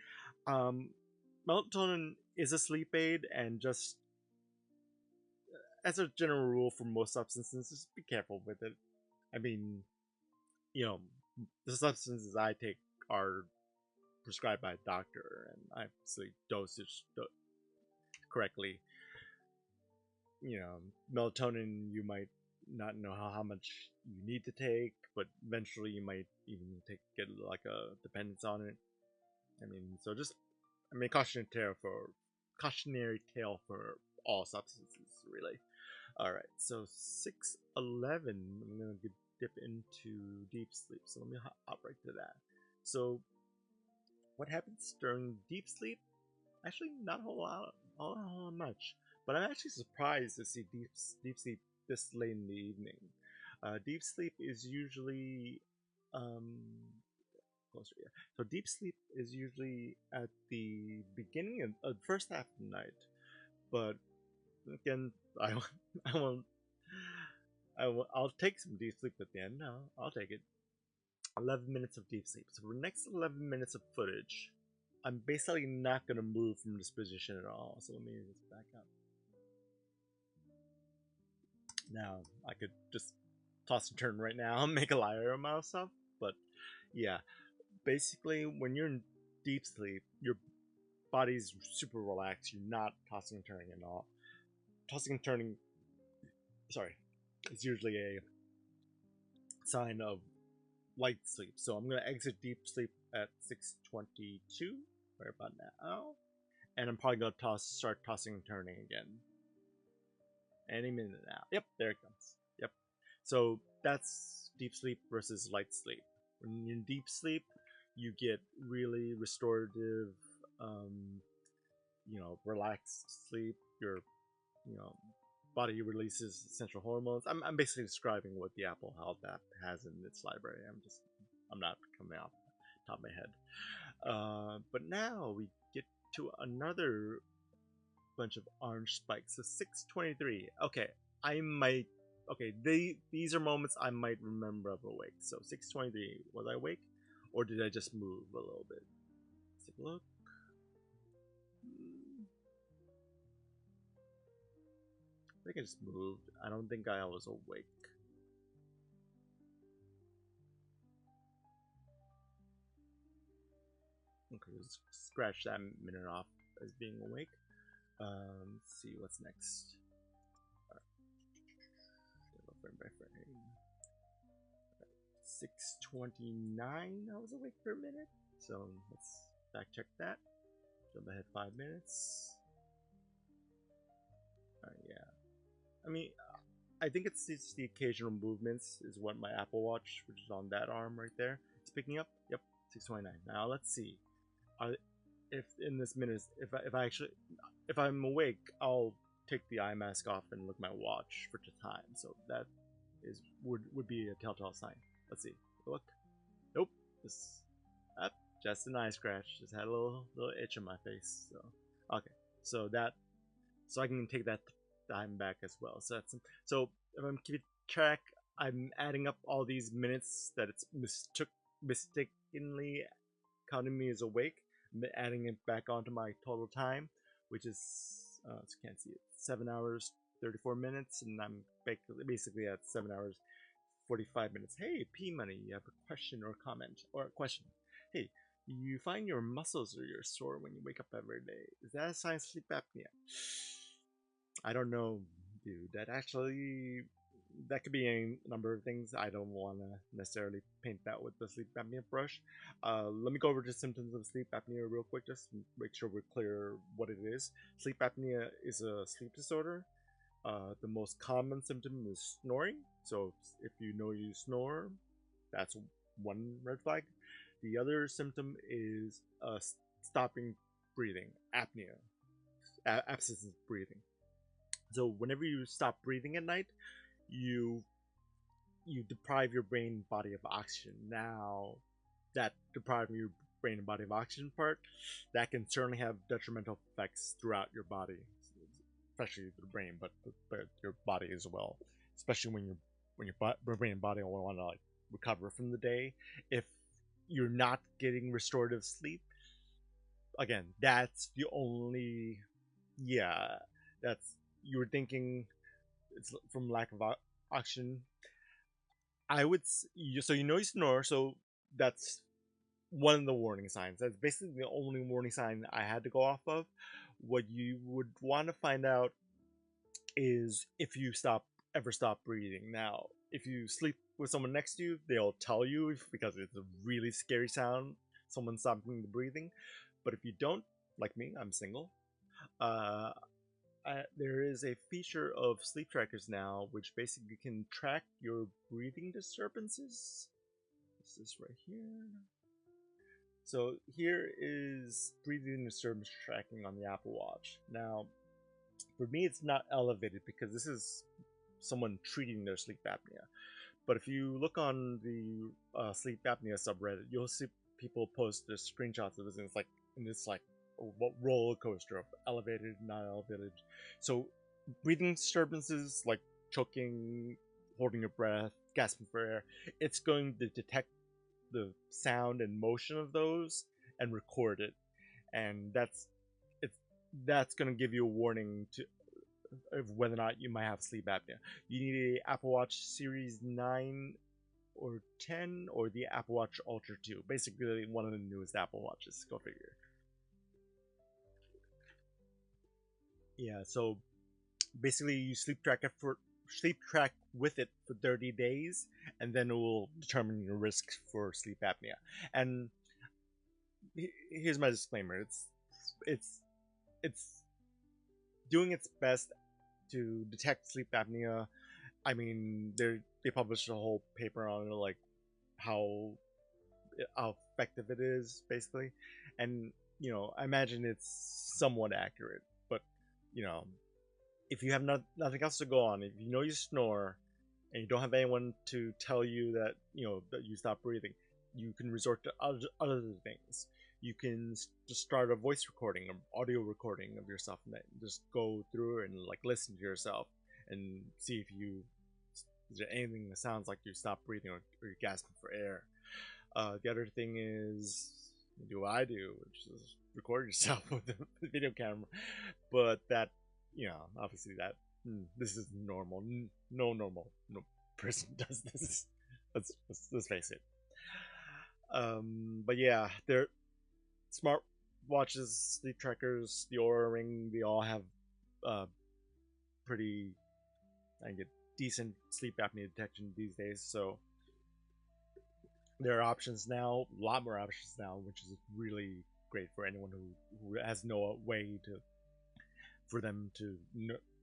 S1: is a sleep aid, and just as a general rule for most substances, just be careful with it. I mean, the substances I take are prescribed by a doctor, and I obviously dosage correctly. Melatonin, you might not know how much you need to take, but eventually you might even get like a dependence on it. So just cautionary tale for all substances, really. All right, so 6:11, I'm gonna dip into deep sleep. So let me hop right to that. So what happens during deep sleep? Actually, not a whole much. But I'm actually surprised to see deep sleep this late in the evening. Deep sleep is usually closer. Yeah. So deep sleep is usually at the beginning of the first half of the night. But again, I won't. I'll take some deep sleep at the end. No, I'll take it. 11 minutes of deep sleep. So for the next 11 minutes of footage, I'm basically not going to move from this position at all. So let me just back up. Now, I could just toss and turn right now and make a liar of myself, but yeah. Basically, when you're in deep sleep, your body's super relaxed. You're not tossing and turning at all. Tossing and turning, is usually a sign of light sleep. So I'm going to exit deep sleep at 6:22, right about now. And I'm probably going to start tossing and turning again. Any minute now. Yep, there it comes. Yep. So that's deep sleep versus light sleep. When you're in deep sleep, you get really restorative, relaxed sleep. Your, body releases essential hormones. I'm basically describing what the Apple Health app has in its library. I'm not coming off the top of my head. But now we get to another bunch of orange spikes. So 6:23. Okay, these are moments I might remember of awake. So 6:23, was I awake, or did I just move a little bit? Let's take a look. think I just moved. I don't think I was awake. Okay, let's scratch that minute off as being awake. Let's see what's next. Frame by frame. 6:29. I was awake for a minute. So let's fact check that. Jump ahead 5 minutes. Yeah. I mean, I think it's the occasional movements is what my Apple Watch, which is on that arm right there, it's picking up. Yep, 6:29. Now let's see. Are, if in this minute, if I actually, if I'm awake, I'll take the eye mask off and look at my watch for the time. So that is would be a telltale sign. Let's see. Look. Nope. Just up. Just an eye scratch. Just had a little itch on my face. So okay. So that so I can take that time back as well. So that's so if I'm keeping track, I'm adding up all these minutes that it's mistakenly counting me as awake, adding it back onto my total time, which is you can't see it, 7 hours 34 minutes, and I'm basically at 7 hours 45 minutes. Hey, P Money, you have a question or comment or a question? Hey, you find your muscles or your sore when you wake up every day. Is that a sign of sleep apnea? I don't know, dude. That could be a number of things. I don't want to necessarily paint that with the sleep apnea brush. Let me go over the symptoms of sleep apnea real quick, just to make sure we're clear what it is. Sleep apnea is a sleep disorder. The most common symptom is snoring. So if you know you snore, that's one red flag. The other symptom is stopping breathing, apnea, absence of breathing. So whenever you stop breathing at night, you deprive your brain body of oxygen. Now, that depriving your brain and body of oxygen part, that can certainly have detrimental effects throughout your body, especially the brain, but your body as well. Especially when your brain and body will want to like recover from the day. If you're not getting restorative sleep, again, that's the only yeah. That's you were thinking it's from lack of oxygen. I would so you know you snore, so that's one of the warning signs. That's basically the only warning sign I had to go off of. What you would want to find out is if you stop breathing. Now, if you sleep with someone next to you, they'll tell you because it's a really scary sound. Someone stopping the breathing. But if you don't, like me, I'm single. Uh, there is a feature of sleep trackers now which basically can track your breathing disturbances. This is right here. So here is breathing disturbance tracking on the Apple Watch. Now, for me, it's not elevated because this is someone treating their sleep apnea. But if you look on the sleep apnea subreddit, you'll see people post the screenshots of this, and it's like a roller coaster of elevated, not elevated. So breathing disturbances like choking, holding your breath, gasping for air, it's going to detect the sound and motion of those and record it, and that's going to give you a warning to of whether or not you might have sleep apnea. You need a Apple Watch Series 9 or 10 or the Apple Watch Ultra 2. Basically, one of the newest Apple Watches. Go figure. Yeah, so basically you sleep track with it for 30 days, and then it will determine your risk for sleep apnea. And here's my disclaimer: it's it's doing its best to detect sleep apnea. I mean, they published a whole paper on it, like how effective it is, basically, and I imagine it's somewhat accurate. But you know, if you have nothing else to go on, if you know you snore, and you don't have anyone to tell you that that you stop breathing, you can resort to other things. You can just start a voice recording, an audio recording of yourself, and just go through and like listen to yourself and see if is there anything that sounds like you stop breathing or you're gasping for air. The other thing is do what I do, which is record yourself with the video camera. But that, obviously that this is normal. No normal no person does this. Let's face it. But yeah, they're smart watches, sleep trackers, the Aura Ring. They all have uh, pretty, I get decent sleep apnea detection these days. So there are options now, a lot more options now, which is really great for anyone who has no way to for them to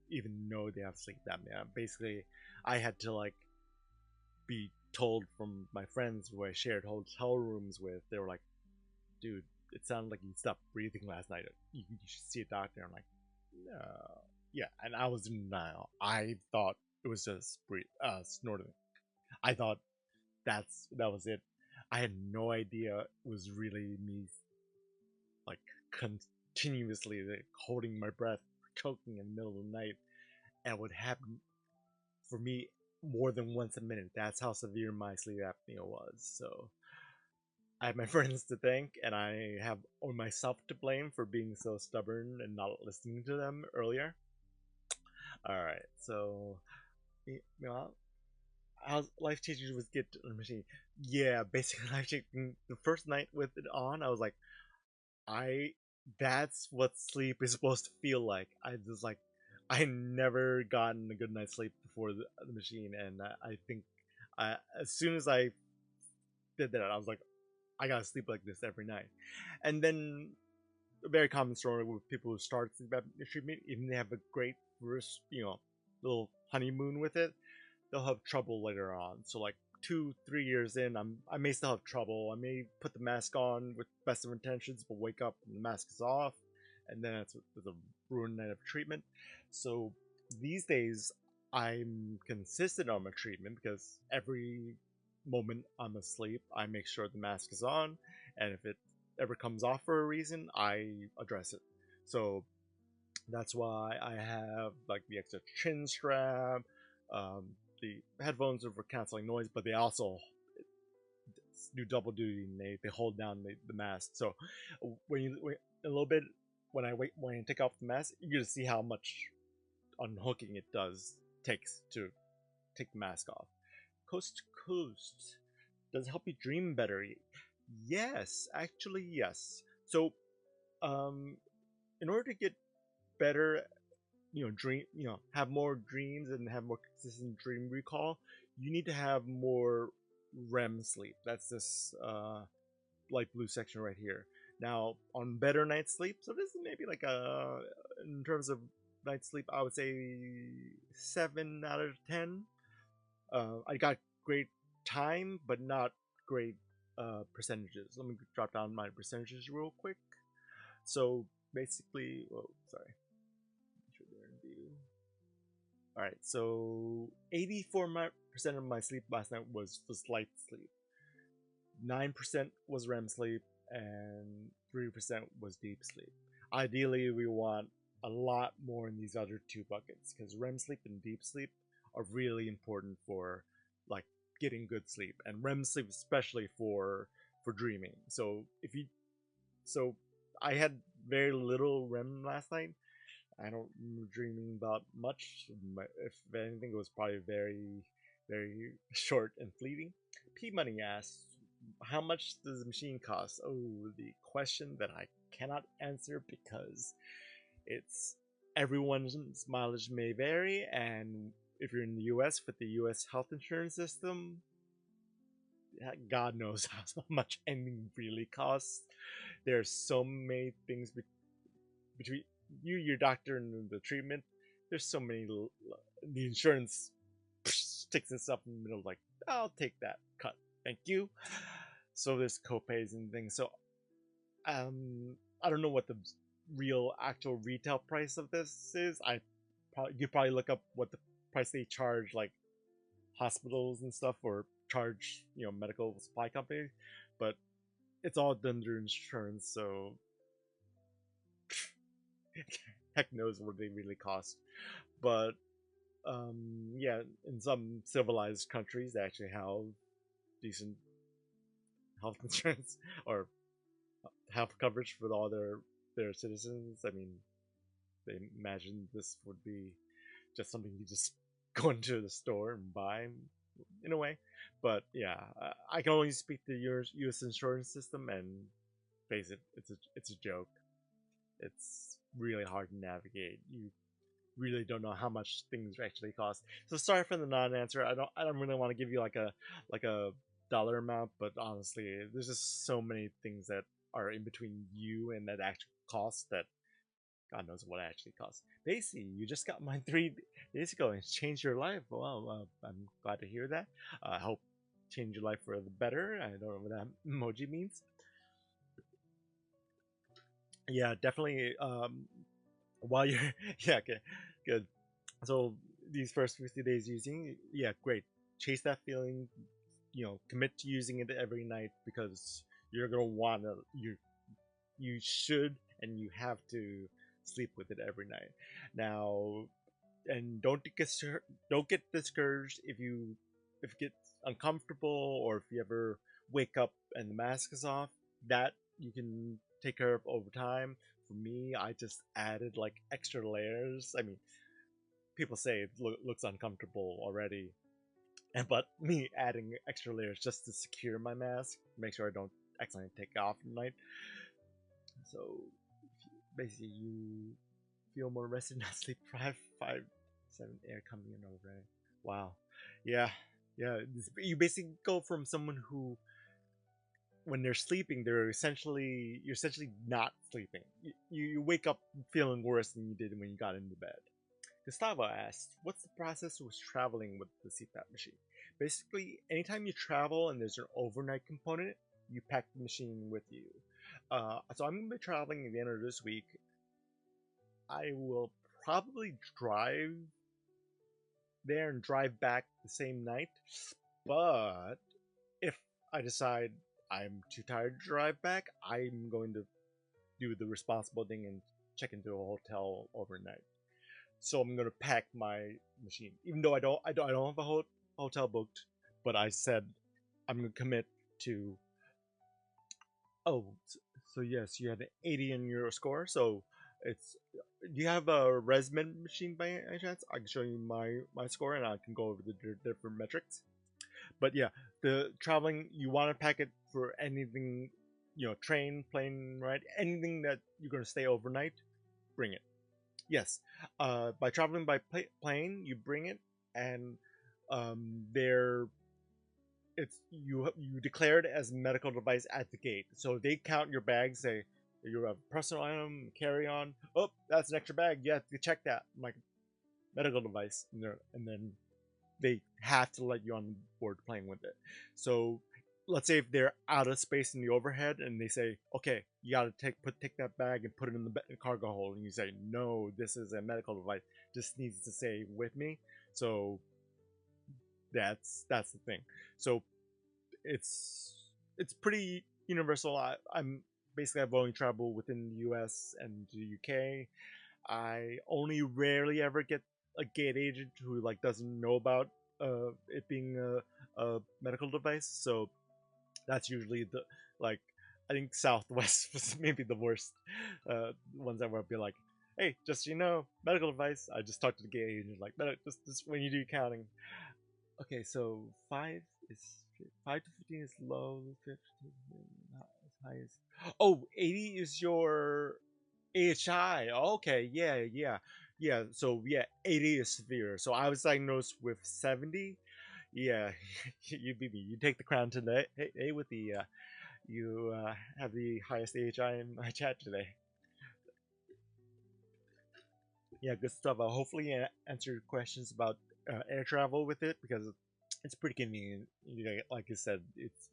S1: even know they have sleep apnea. Basically, I had to like be told from my friends who I shared hotel rooms with. They were like, "Dude, it sounded like you stopped breathing last night. You should see a doctor." I'm like, "No." Yeah, and I was in denial. I thought it was just snorting. I thought that was it. I had no idea it was really me, like continuously like, holding my breath, choking in the middle of the night, and it would happen for me more than once a minute. That's how severe my sleep apnea was. So I have my friends to thank, and I have myself to blame for being so stubborn and not listening to them earlier. All right, so you know, how life changing was get on the machine. Yeah, basically life changing. The first night with it on, I was like, I that's what sleep is supposed to feel like. I just like I never gotten a good night's sleep before the machine, and I think as soon as I did that, I was like, I gotta sleep like this every night. And then a very common story with people who start sleep apnea treatment, even they have a great first, little honeymoon with it, they'll have trouble later on. So like 2 3 years in, I may still have trouble. I may put the mask on with best of intentions, but wake up and the mask is off, and then it's a ruined night of treatment. So these days, I'm consistent on my treatment because every moment I'm asleep, I make sure the mask is on, and if it ever comes off for a reason, I address it. So that's why I have like the extra chin strap. Um, the headphones are for canceling noise, but they also do double duty and they hold down the mask. So when a little bit when I take off the mask, you get to see how much unhooking it takes to take the mask off. Coast to coast does it help you dream better? Yes, actually yes. So um, in order to get better, have more dreams and have more consistent dream recall, you need to have more REM sleep. That's this light blue section right here. Now, on better night's sleep, so this is maybe like in terms of night's sleep, I would say 7 out of 10. I got great time, but not great percentages. Let me drop down my percentages real quick. So basically, oh, sorry. All right, so 84% of my sleep last night was light sleep. 9% was REM sleep, and 3% was deep sleep. Ideally, we want a lot more in these other two buckets because REM sleep and deep sleep are really important for like getting good sleep, and REM sleep especially for dreaming. So I had very little REM last night. I don't remember dreaming about much. If anything, it was probably very, very short and fleeting. P Money asks, "How much does the machine cost?" Oh, the question that I cannot answer because it's everyone's mileage may vary, and if you're in the U.S. with the U.S. health insurance system, God knows how much anything really costs. There are so many things between you, your doctor, and the treatment. There's so many. The insurance sticks itself in the middle, like I'll take that cut, thank you. So there's copays and things. So I don't know what the real actual retail price of this is. You probably look up what the price they charge like hospitals and stuff or charge medical supply companies, but it's all done through insurance, so heck knows what they really cost. But yeah, in some civilized countries, they actually have decent health insurance or health coverage for all their citizens. I mean, they imagine this would be just something you just go into the store and buy in a way. But yeah, I can only speak to your U.S. insurance system, and face it, it's a joke. It's really hard to navigate. You really don't know how much things actually cost. So sorry for the non-answer. I don't really want to give you like a dollar amount, but honestly, there's just so many things that are in between you and that actual cost that God knows what it actually costs. Basically, you just got mine 3 days ago and it's changed your life. Well, I'm glad to hear that. I hope change your life for the better. I don't know what that emoji means. Yeah, definitely. While you're yeah, okay, good. So these first 50 days using, yeah, great. Chase that feeling. Commit to using it every night because you're gonna wanna you should and you have to sleep with it every night. Now, and don't get discouraged if it gets uncomfortable or if you ever wake up and the mask is off. That you can take care of over time. For me, I just added like extra layers. I mean, people say it looks uncomfortable already, and but me adding extra layers just to secure my mask, make sure I don't accidentally take it off at night. So basically, you feel more rested, not sleep deprived. 5-7 air coming in already. Wow. Yeah. Yeah. You basically go from someone who, when they're sleeping, you're essentially not sleeping. You wake up feeling worse than you did when you got into bed. Gustavo asked, "What's the process with traveling with the CPAP machine?" Basically, anytime you travel and there's an overnight component, you pack the machine with you. So I'm gonna be traveling at the end of this week. I will probably drive there and drive back the same night. But if I decide I'm too tired to drive back, I'm going to do the responsible thing and check into a hotel overnight. So I'm gonna pack my machine, even though I don't have a hotel booked. But I said I'm gonna commit to. Oh, so yes, you had an 80 in your score. So it's. Do you have a Resmed machine by any chance? I can show you my score and I can go over the different metrics. But yeah, the traveling you want to pack it for anything, train, plane, right? Anything that you're gonna stay overnight, bring it. Yes, by traveling by plane, you bring it, and there you declare it as a medical device at the gate. So they count your bags, say you're a personal item, carry on. Oh, that's an extra bag. You have to check that. I'm like, medical device, and then they have to let you on board playing with it. So let's say if they're out of space in the overhead and they say, okay, you gotta take that bag and put it in the cargo hold, and you say, no, this is a medical device. This needs to stay with me. So that's the thing. So it's pretty universal. I'm basically I've only traveled within the U.S. and the U.K. I only rarely ever get a gate agent who like doesn't know about it being a medical device. So that's usually the like I think Southwest was maybe the worst ones that would be like, hey, just so you know, medical device. I just talked to the gate agent like, just when you do counting. Okay, so 5 to 15 is low, 15 as high as. Oh, 80 is your AHI. Okay, yeah, yeah, yeah. So yeah, 80 is severe. So I was diagnosed with 70. Yeah, you beat me. You take the crown today. Hey, with the you have the highest AHI in my chat today. Yeah, good stuff. I'll hopefully answer your questions about air travel with it because it's pretty convenient. Like you said, it's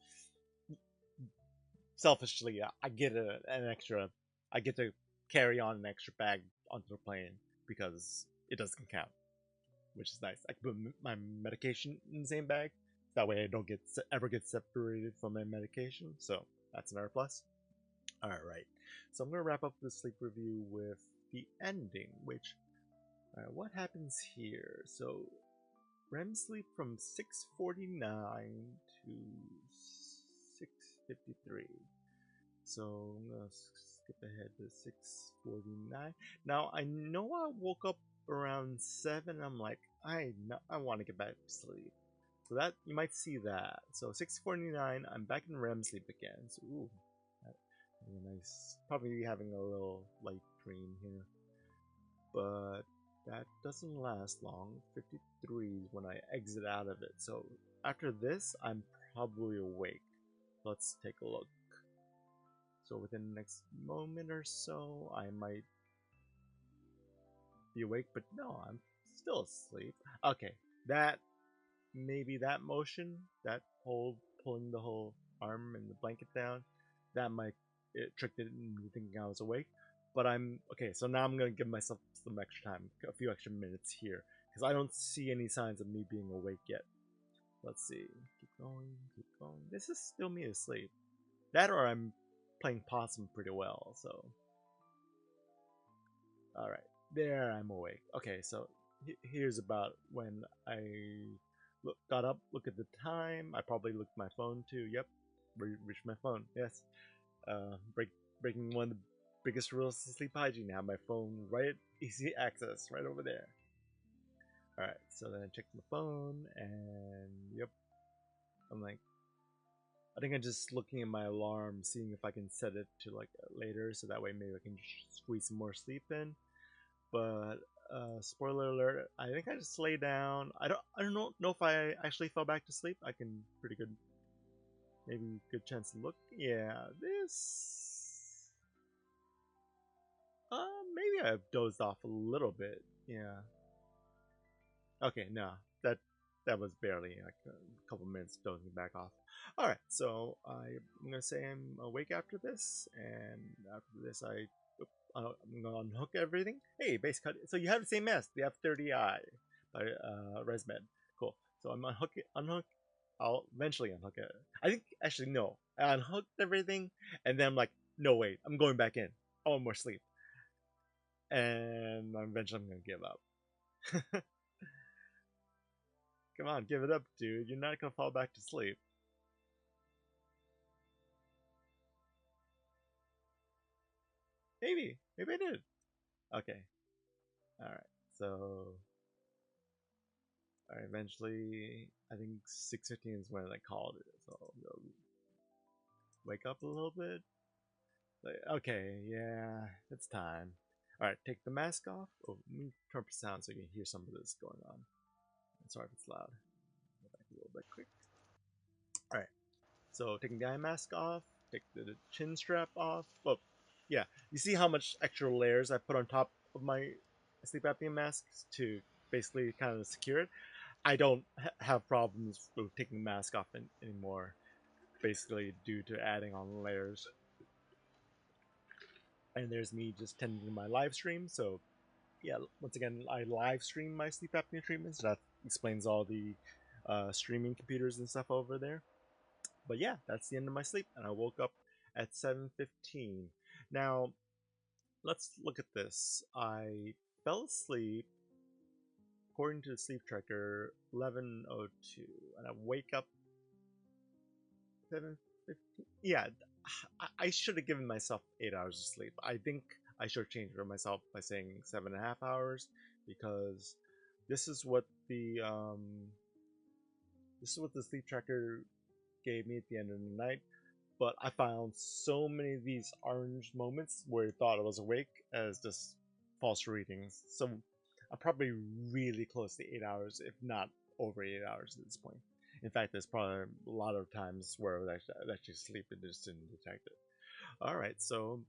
S1: selfishly I get an extra. I get to carry on an extra bag onto the plane because it doesn't count, which is nice. I can put my medication in the same bag. That way, I don't ever get separated from my medication. So that's another plus. All right. So I'm gonna wrap up the sleep review with the ending, which what happens here? So REM sleep from 6:49 to 6:53. So I'm gonna skip ahead to 6:49. Now I know I woke up around 7. I'm like, I want to get back to sleep. So that you might see that. So 6:49, I'm back in REM sleep again. So ooh, nice. Probably having a little light dream here, but that doesn't last long. 53 is when I exit out of it. So after this, I'm probably awake. Let's take a look. So within the next moment or so, I might be awake, but no, I'm still asleep. Okay, that maybe that motion, that whole pulling the whole arm and the blanket down, that might it tricked it into thinking I was awake. But I'm okay, so now I'm gonna give myself some extra time, a few extra minutes here, because I don't see any signs of me being awake yet. Let's see, keep going, keep going. This is still me asleep. That or I'm playing possum pretty well, so alright, there I'm awake. Okay, so here's about when I got up, look at the time. I probably looked at my phone too. Yep, reached my phone. Yes. Breaking one of the biggest rules of sleep hygiene. Have my phone right at easy access, right over there. Alright, so then I checked my phone, and yep, I'm like, I think I'm just looking at my alarm, seeing if I can set it to like later, so that way maybe I can squeeze some more sleep in. But spoiler alert, I think I just lay down. I don't know if I actually fell back to sleep. I can pretty good, maybe good chance to look. Yeah, this. Maybe I dozed off a little bit. Yeah. Okay, no, that that was barely like a couple minutes dozing back off. All right, so I'm gonna say I'm awake after this, and after this I'm gonna unhook everything. Hey, base cut. So you have the same mask, the F30i by ResMed. Cool. So I'm unhook. I'll eventually unhook it. I think actually no, I unhooked everything, and then I'm like, no wait, I'm going back in. I want more sleep, and eventually I'm gonna give up. Come on, give it up, dude. You're not gonna fall back to sleep. Maybe I did. Okay. All right. So, all right, eventually, I think 6:15 is when I called it. So I'll wake up a little bit. Like, okay, yeah, it's time. All right, take the mask off. Oh, let me turn up the sound so you can hear some of this going on. Sorry if it's loud. Go back a little bit quick. All right. So taking the eye mask off, take the chin strap off. Oh, yeah. You see how much extra layers I put on top of my sleep apnea masks to basically kind of secure it. I don't have problems with taking the mask off anymore, basically due to adding on layers. And there's me just tending to my live stream. So yeah, once again, I live stream my sleep apnea treatments. That explains all the streaming computers and stuff over there. But yeah, that's the end of my sleep, and I woke up at 7:15. Now, let's look at this. I fell asleep according to the sleep tracker 11:02, and I wake up 7:15. Yeah, I should have given myself 8 hours of sleep. I think I should have changed it for myself by saying 7.5 hours, because this is what the sleep tracker gave me at the end of the night. But I found so many of these orange moments where I thought I was awake as just false readings. So I'm probably really close to 8 hours, if not over 8 hours at this point. In fact, there's probably a lot of times where I would actually sleep and just didn't detect it. All right, so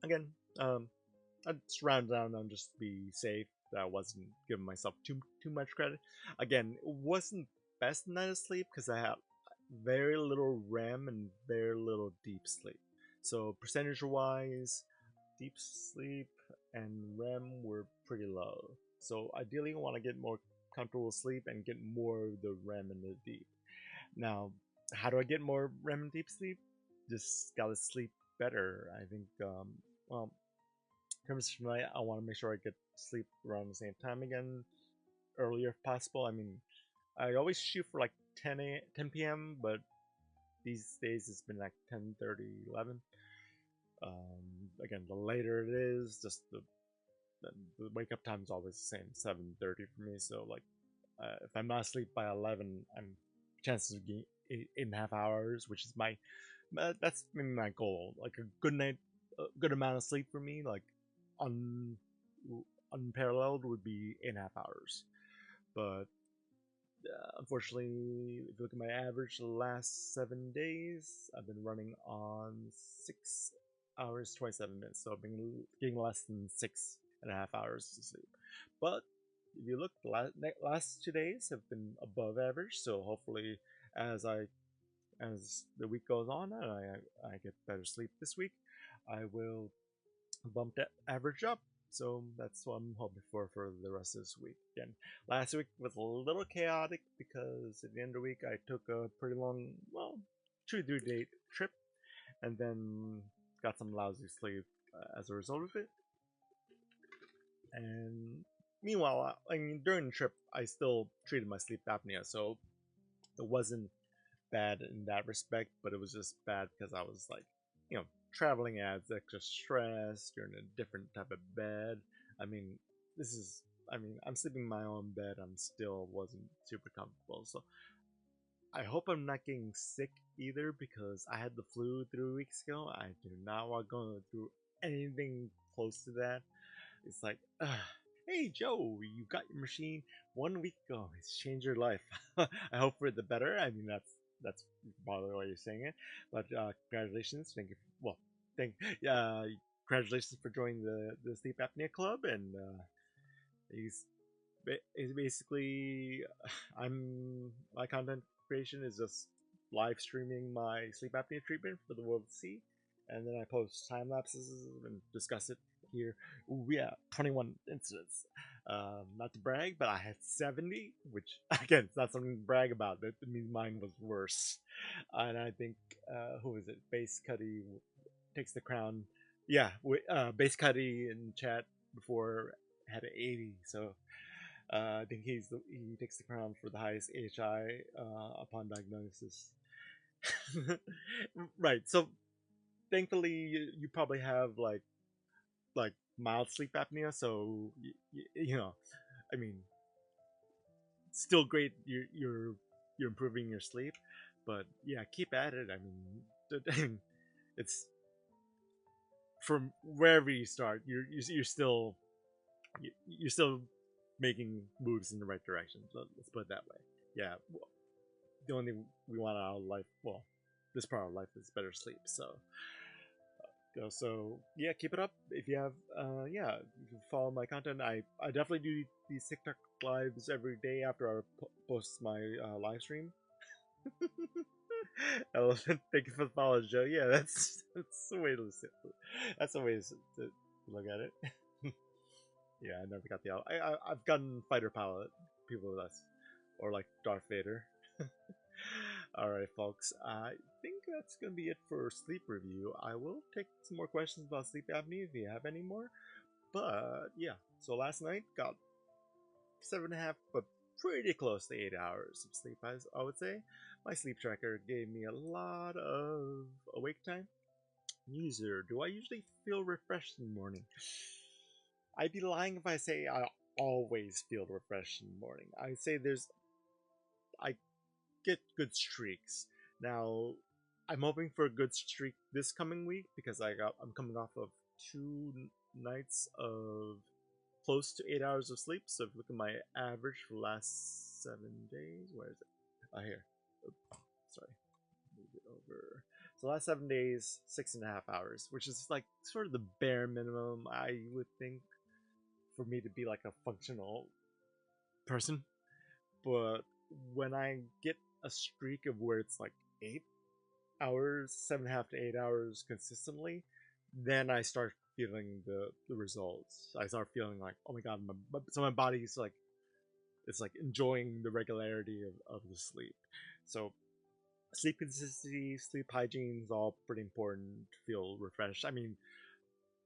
S1: again, I'd just round down and just be safe that I wasn't giving myself too much credit. Again, it wasn't best night of sleep because I had very little REM and very little deep sleep. So percentage wise, deep sleep and REM were pretty low. So ideally, I want to get more comfortable sleep and get more of the REM and the deep. Now, how do I get more REM and deep sleep? Just gotta sleep better. I think. Well, in terms of tonight, I want to make sure I get sleep around the same time again, earlier if possible. I mean, I always shoot for like 10 p.m., but these days it's been like 10:30, 11. Again, the later it is, just the wake up time is always the same, 7:30 for me. So like, if I'm not asleep by 11, I'm chances of getting 8.5 hours, which is my that's maybe my goal. Like a good night, a good amount of sleep for me, like un unparalleled would be 8.5 hours. But unfortunately, if you look at my average the last 7 days, I've been running on 6 hours 27 minutes. So I've been getting less than 6.5 hours to sleep. But if you look, the last 2 days have been above average. So hopefully, as I as the week goes on and I get better sleep this week, I will bump that average up. So that's what I'm hoping for the rest of this week. Again, last week was a little chaotic because at the end of the week I took a pretty long, well, 2 3 day trip, and then got some lousy sleep as a result of it. And meanwhile, I mean, during the trip, I still treated my sleep apnea, so it wasn't bad in that respect, but it was just bad because I was like, traveling adds extra stress. You're in a different type of bed. I mean, this is, I mean, I'm sleeping in my own bed. I'm still wasn't super comfortable. So I hope I'm not getting sick either because I had the flu 3 weeks ago. I do not want to go through anything close to that. It's like, hey Joe, you got your machine 1 week ago. It's changed your life. I hope for the better. I mean, that's probably why you're saying it. But congratulations. Thank you. Well, thank uh, congratulations for joining the sleep apnea club. And he's basically I'm my content creation is just live streaming my sleep apnea treatment for the world to see, and then I post time lapses and discuss it here. Ooh, yeah, 21 incidents. Not to brag, but I had 70, which again, it's not something to brag about. That means mine was worse. And I think who is it? Base Cuddy takes the crown. Yeah, Base Cuddy in chat before had an 80, so I think he takes the crown for the highest AHI upon diagnosis. Right. So thankfully, you probably have like mild sleep apnea. So I mean, still great. You're improving your sleep, but yeah, keep at it. I mean, it's from wherever you start, you're still you're still making moves in the right direction. Let's put it that way. Yeah, the only thing we want out of life, well, this part of life is better sleep. So yeah, keep it up. If you have, yeah, if you follow my content, I definitely do these TikTok lives every day after I post my live stream. Elephant, thank you for the follow, Joe. Yeah, that's the way to that's the way to look at it. Yeah, I never got the I've gotten fighter pilot people with us, or like Darth Vader. All right, folks. I think that's gonna be it for sleep review. I will take some more questions about sleep apnea if you have any more. But yeah, so last night got 7.5, but pretty close to 8 hours of sleep. I would say my sleep tracker gave me a lot of awake time. User, do I usually feel refreshed in the morning? I'd be lying if I say I always feel refreshed in the morning. I'd say I get good streaks. Now, I'm hoping for a good streak this coming week because I'm coming off of two nights of close to 8 hours of sleep. So if you look at my average for the last 7 days, where is it? Here. Oops, sorry, move it over. So last 7 days, 6.5 hours, which is like sort of the bare minimum I would think for me to be like a functional person. But when I get a streak of where it's like 8 hours, 7.5 to 8 hours consistently, then I start feeling the results. I start feeling like, oh my god, so my body's like, it's like enjoying the regularity of the sleep. So sleep consistency, sleep hygiene is all pretty important to feel refreshed. I mean,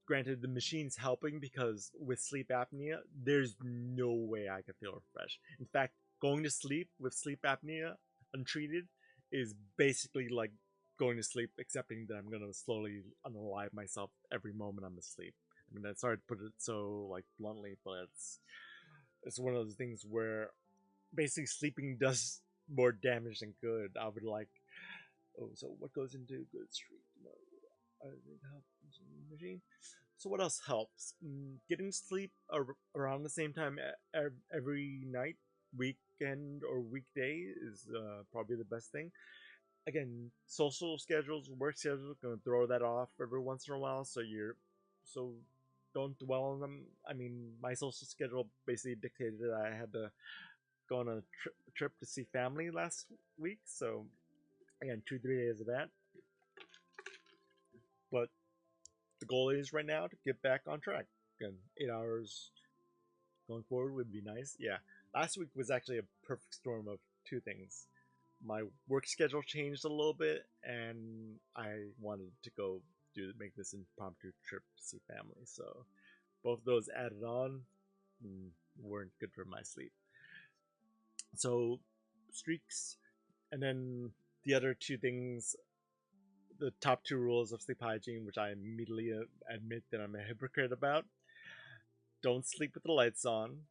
S1: granted, the machine's helping because with sleep apnea, there's no way I could feel refreshed. In fact, going to sleep with sleep apnea untreated is basically like going to sleep, accepting that I'm gonna slowly unalive myself every moment I'm asleep. I mean, that's hard to put it so like bluntly, but it's one of those things where basically sleeping does more damage than good. I would like, oh, so what goes into good sleep? No, I think helps machine. So what else helps? Getting sleep around the same time every night, weekend or weekday is probably the best thing. Again, social schedules, work schedules, gonna throw that off every once in a while. So don't dwell on them. I mean, my social schedule basically dictated that I had to go on a trip to see family last week. So again, 2 3 days of that. But the goal is right now to get back on track. Again, 8 hours going forward would be nice. Yeah, last week was actually a perfect storm of two things. My work schedule changed a little bit, and I wanted to go make this impromptu trip to see family. So both those added on weren't good for my sleep. So streaks, and then the other two things, the top two rules of sleep hygiene, which I immediately admit that I'm a hypocrite about. Don't sleep with the lights on.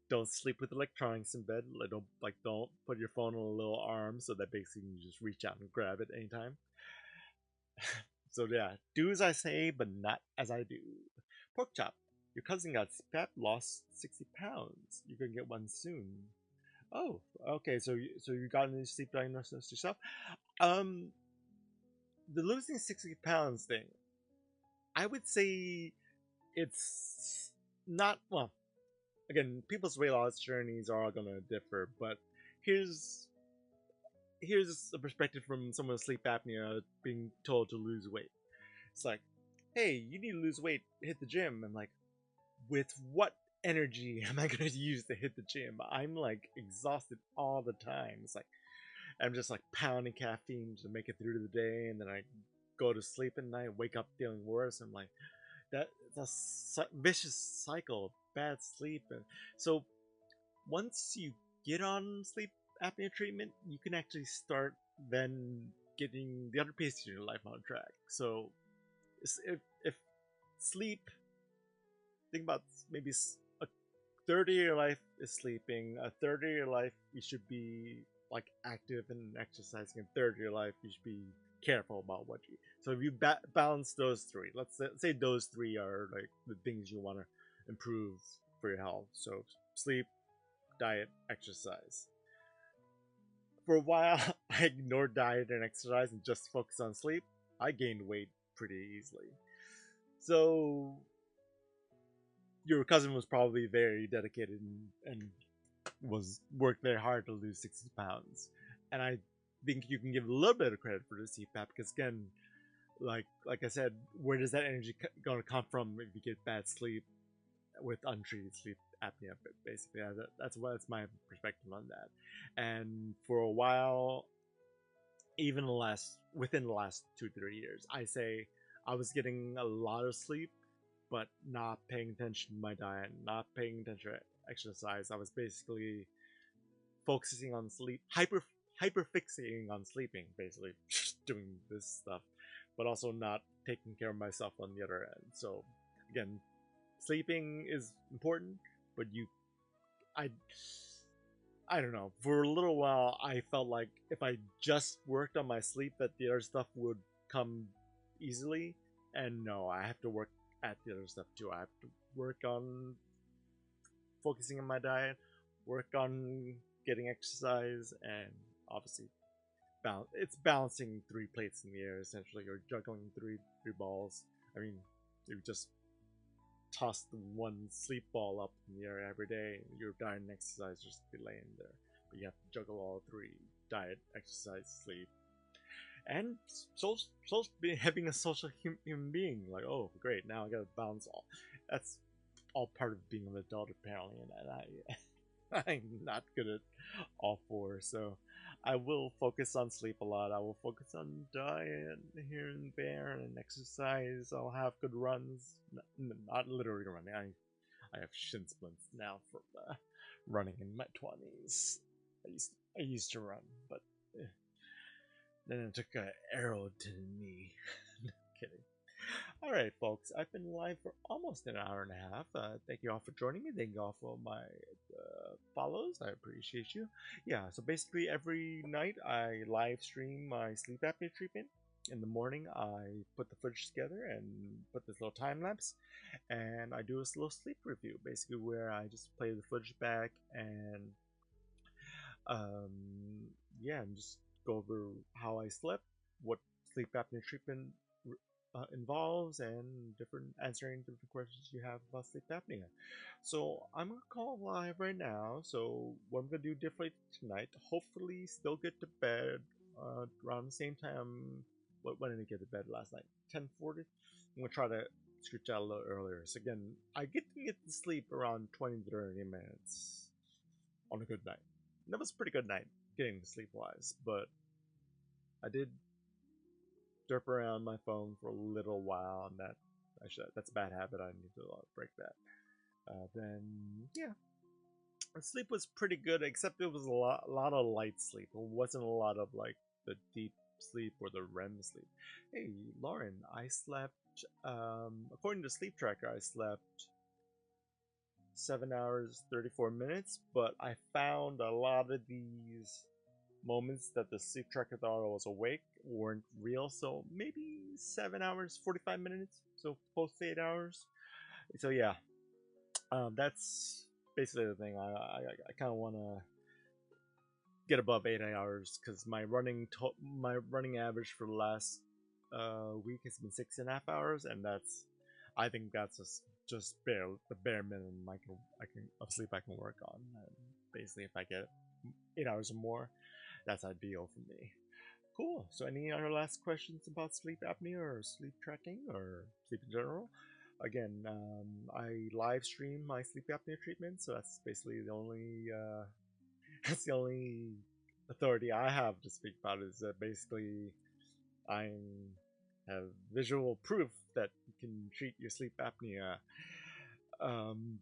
S1: Don't sleep with electronics in bed. Don't put your phone on a little arm so that basically you just reach out and grab it anytime. So yeah, do as I say, but not as I do. Pork chop. Your cousin got CPAP, lost 60 pounds. You're gonna get one soon. Oh, okay. So you got a sleep diagnosis yourself. Um, the losing 60 pounds thing, I would say it's not, well, again, people's weight loss journeys are all gonna differ, but here's here's a perspective from someone with sleep apnea being told to lose weight. It's like, hey, you need to lose weight, hit the gym. I'm like, with what energy am I gonna use to hit the gym? I'm like exhausted all the time. It's like I'm just like pounding caffeine to make it through the day, and then I go to sleep at night, wake up feeling worse. I'm like, that's a vicious cycle of bad sleep. And so once you get on sleep apnea treatment, you can actually start then getting the other pieces of your life on track. So if sleep, think about maybe a third of your life is sleeping, a third of your life you should be like active and exercising, a third of your life you should be careful about what you eat. So if you balance those three, let's say those three are like the things you want to improve for your health. So sleep, diet, exercise. For a while, I ignored diet and exercise and just focused on sleep. I gained weight pretty easily. So your cousin was probably very dedicated and was worked very hard to lose 60 pounds. And I think you can give a little bit of credit for the CPAP because again, like I said, where does that energy going to come from if you get bad sleep with untreated sleep apnea? Basically, that's my perspective on that. And for a while, even within the last 2 3 years, I say I was getting a lot of sleep, but not paying attention to my diet, not paying attention to exercise. I was basically focusing on sleep, hyper fixating on sleeping, basically doing this stuff, but also not taking care of myself on the other end. So again, sleeping is important, but I I don't know. For a little while, I felt like if I just worked on my sleep, that the other stuff would come easily. And no, I have to work at the other stuff too. I have to work on focusing on my diet, work on getting exercise, and obviously balance. It's balancing three plates in the air essentially. You're juggling three balls. I mean, you just toss the one sleep ball up in the air every day. Your diet and exercise just be laying there, but you have to juggle all three: diet, exercise, sleep, and having a social human being. Like, oh, great! Now I gotta balance all. That's all part of being an adult, apparently, and I'm not good at all four. So I will focus on sleep a lot. I will focus on diet here and there and exercise. I'll have good runs. Not literally running. I have shin splints now from running in my 20s. I used to run, but Then it took an arrow to the knee. No kidding. All right, folks. I've been live for almost an hour and a half. Thank you all for joining me. Thank you all for my follows. I appreciate you. Yeah, so basically every night I live stream my sleep apnea treatment. In the morning, I put the footage together and put this little time lapse, and I do a little sleep review, basically where I just play the footage back and um, yeah, and just go over how I slept, what sleep apnea treatment involves, and different answering different questions you have about sleep apnea. So I'm gonna call live right now. So what I'm gonna do differently tonight, hopefully still get to bed around the same time. What when did I get to bed last night? 10:40. I'm gonna try to switch out a little earlier. So again, I get to sleep around 20 to 30 minutes on a good night. That was a pretty good night getting to sleep wise, but I did derp around my phone for a little while, and that's a bad habit. I need to break that. Then yeah, the sleep was pretty good, except it was a lot of light sleep. It wasn't a lot of like the deep sleep or the REM sleep. Hey, Lauren, I slept. According to Sleep Tracker, I slept 7 hours 34 minutes, but I found a lot of these moments that the sleep tracker thought I was awake weren't real. So maybe 7 hours 45 minutes. So close to 8 hours. So yeah, that's basically the thing. I kind of want to get above 8 hours because my running average for the last week has been 6.5 hours, and I think that's just the bare minimum I can of sleep I can work on. And basically, if I get 8 hours or more, that's ideal for me. Cool. So, any other last questions about sleep apnea or sleep tracking or sleep in general? Again, I live stream my sleep apnea treatment, so that's basically the only that's the only authority I have to speak about. Is that basically I have visual proof that you can treat your sleep apnea.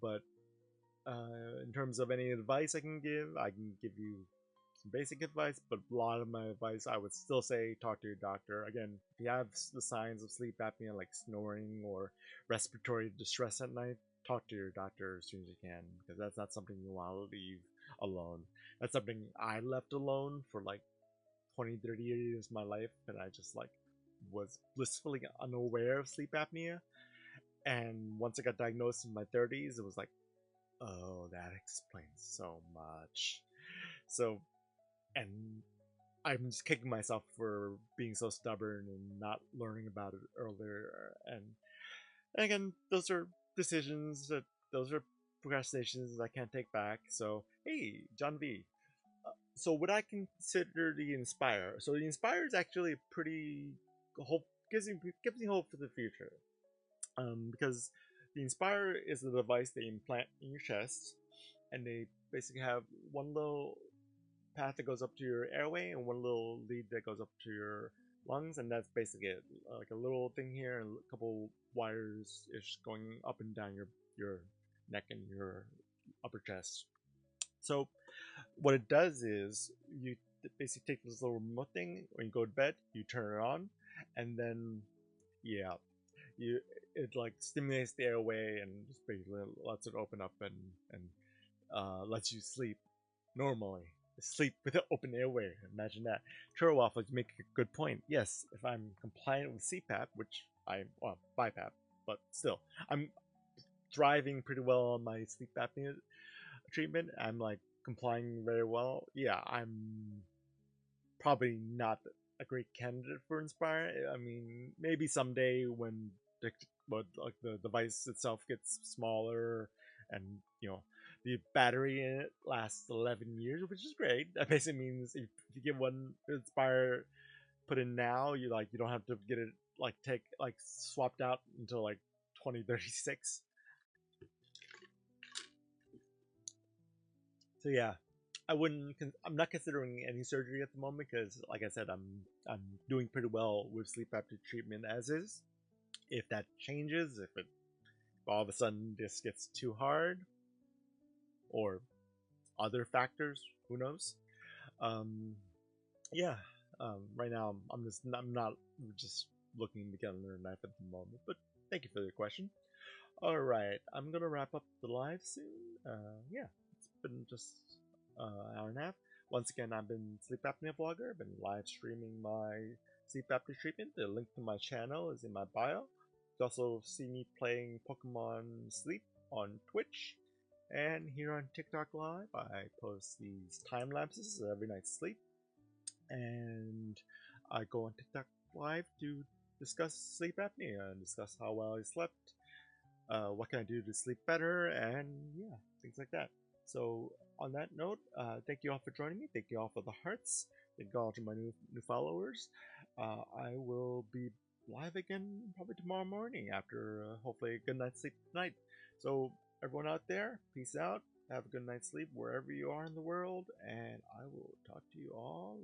S1: But in terms of any advice I can give you some basic advice, but a lot of my advice I would still say talk to your doctor. Again, if you have the signs of sleep apnea like snoring or respiratory distress at night, talk to your doctor as soon as you can, because that's not something you want to leave alone. That's something I left alone for like 20, 30 years of my life, and I just like was blissfully unaware of sleep apnea. And once I got diagnosed in my 30s, it was like, oh, that explains so much. So, and I'm just kicking myself for being so stubborn and not learning about it earlier. And again, those are decisions those are procrastinations I can't take back. So, hey, John V. So, what I consider the Inspire. So, the Inspire is actually pretty hope gives me hope for the future. Because the Inspire is a device they implant in your chest, and they basically have one little path that goes up to your airway and one little lead that goes up to your lungs, and that's basically it. Like a little thing here and a couple wires is going up and down your neck and your upper chest. So what it does is you basically take this little remote thing when you go to bed, you turn it on, and then yeah, you it like stimulates the airway and just basically lets it open up and lets you sleep normally. Sleep with an open airway. Imagine that. Churro Waffles make a good point. Yes, if I'm compliant with CPAP, which well, BiPAP, but still, I'm thriving pretty well on my sleep apnea treatment. I'm like complying very well. Yeah, I'm probably not a great candidate for Inspire. I mean, maybe someday when like the device itself gets smaller and the battery in it lasts 11 years, which is great. That basically means if you get one Inspire put in now, you don't have to get it like take like swapped out until like 2036. So yeah, I'm not considering any surgery at the moment because, like I said, I'm doing pretty well with sleep apnea treatment as is. If that changes, if all of a sudden this gets too hard, or other factors, who knows? Um, yeah. Right now, I'm not just looking to get another knife at the moment, but thank you for the question. All right, I'm gonna wrap up the live soon. Yeah, it's been just an hour and a half. Once again, I've been sleep apnea vlogger. I've been live streaming my sleep apnea treatment. The link to my channel is in my bio. You can also see me playing Pokemon Sleep on Twitch. And here on TikTok Live, I post these time lapses of every night's sleep. And I go on TikTok Live to discuss sleep apnea and discuss how well I slept, what can I do to sleep better, and yeah, things like that. So on that note, thank you all for joining me. Thank you all for the hearts. Thank you all to my new followers. I will be live again probably tomorrow morning after hopefully a good night's sleep tonight. So everyone out there, peace out. Have a good night's sleep wherever you are in the world, and I will talk to you all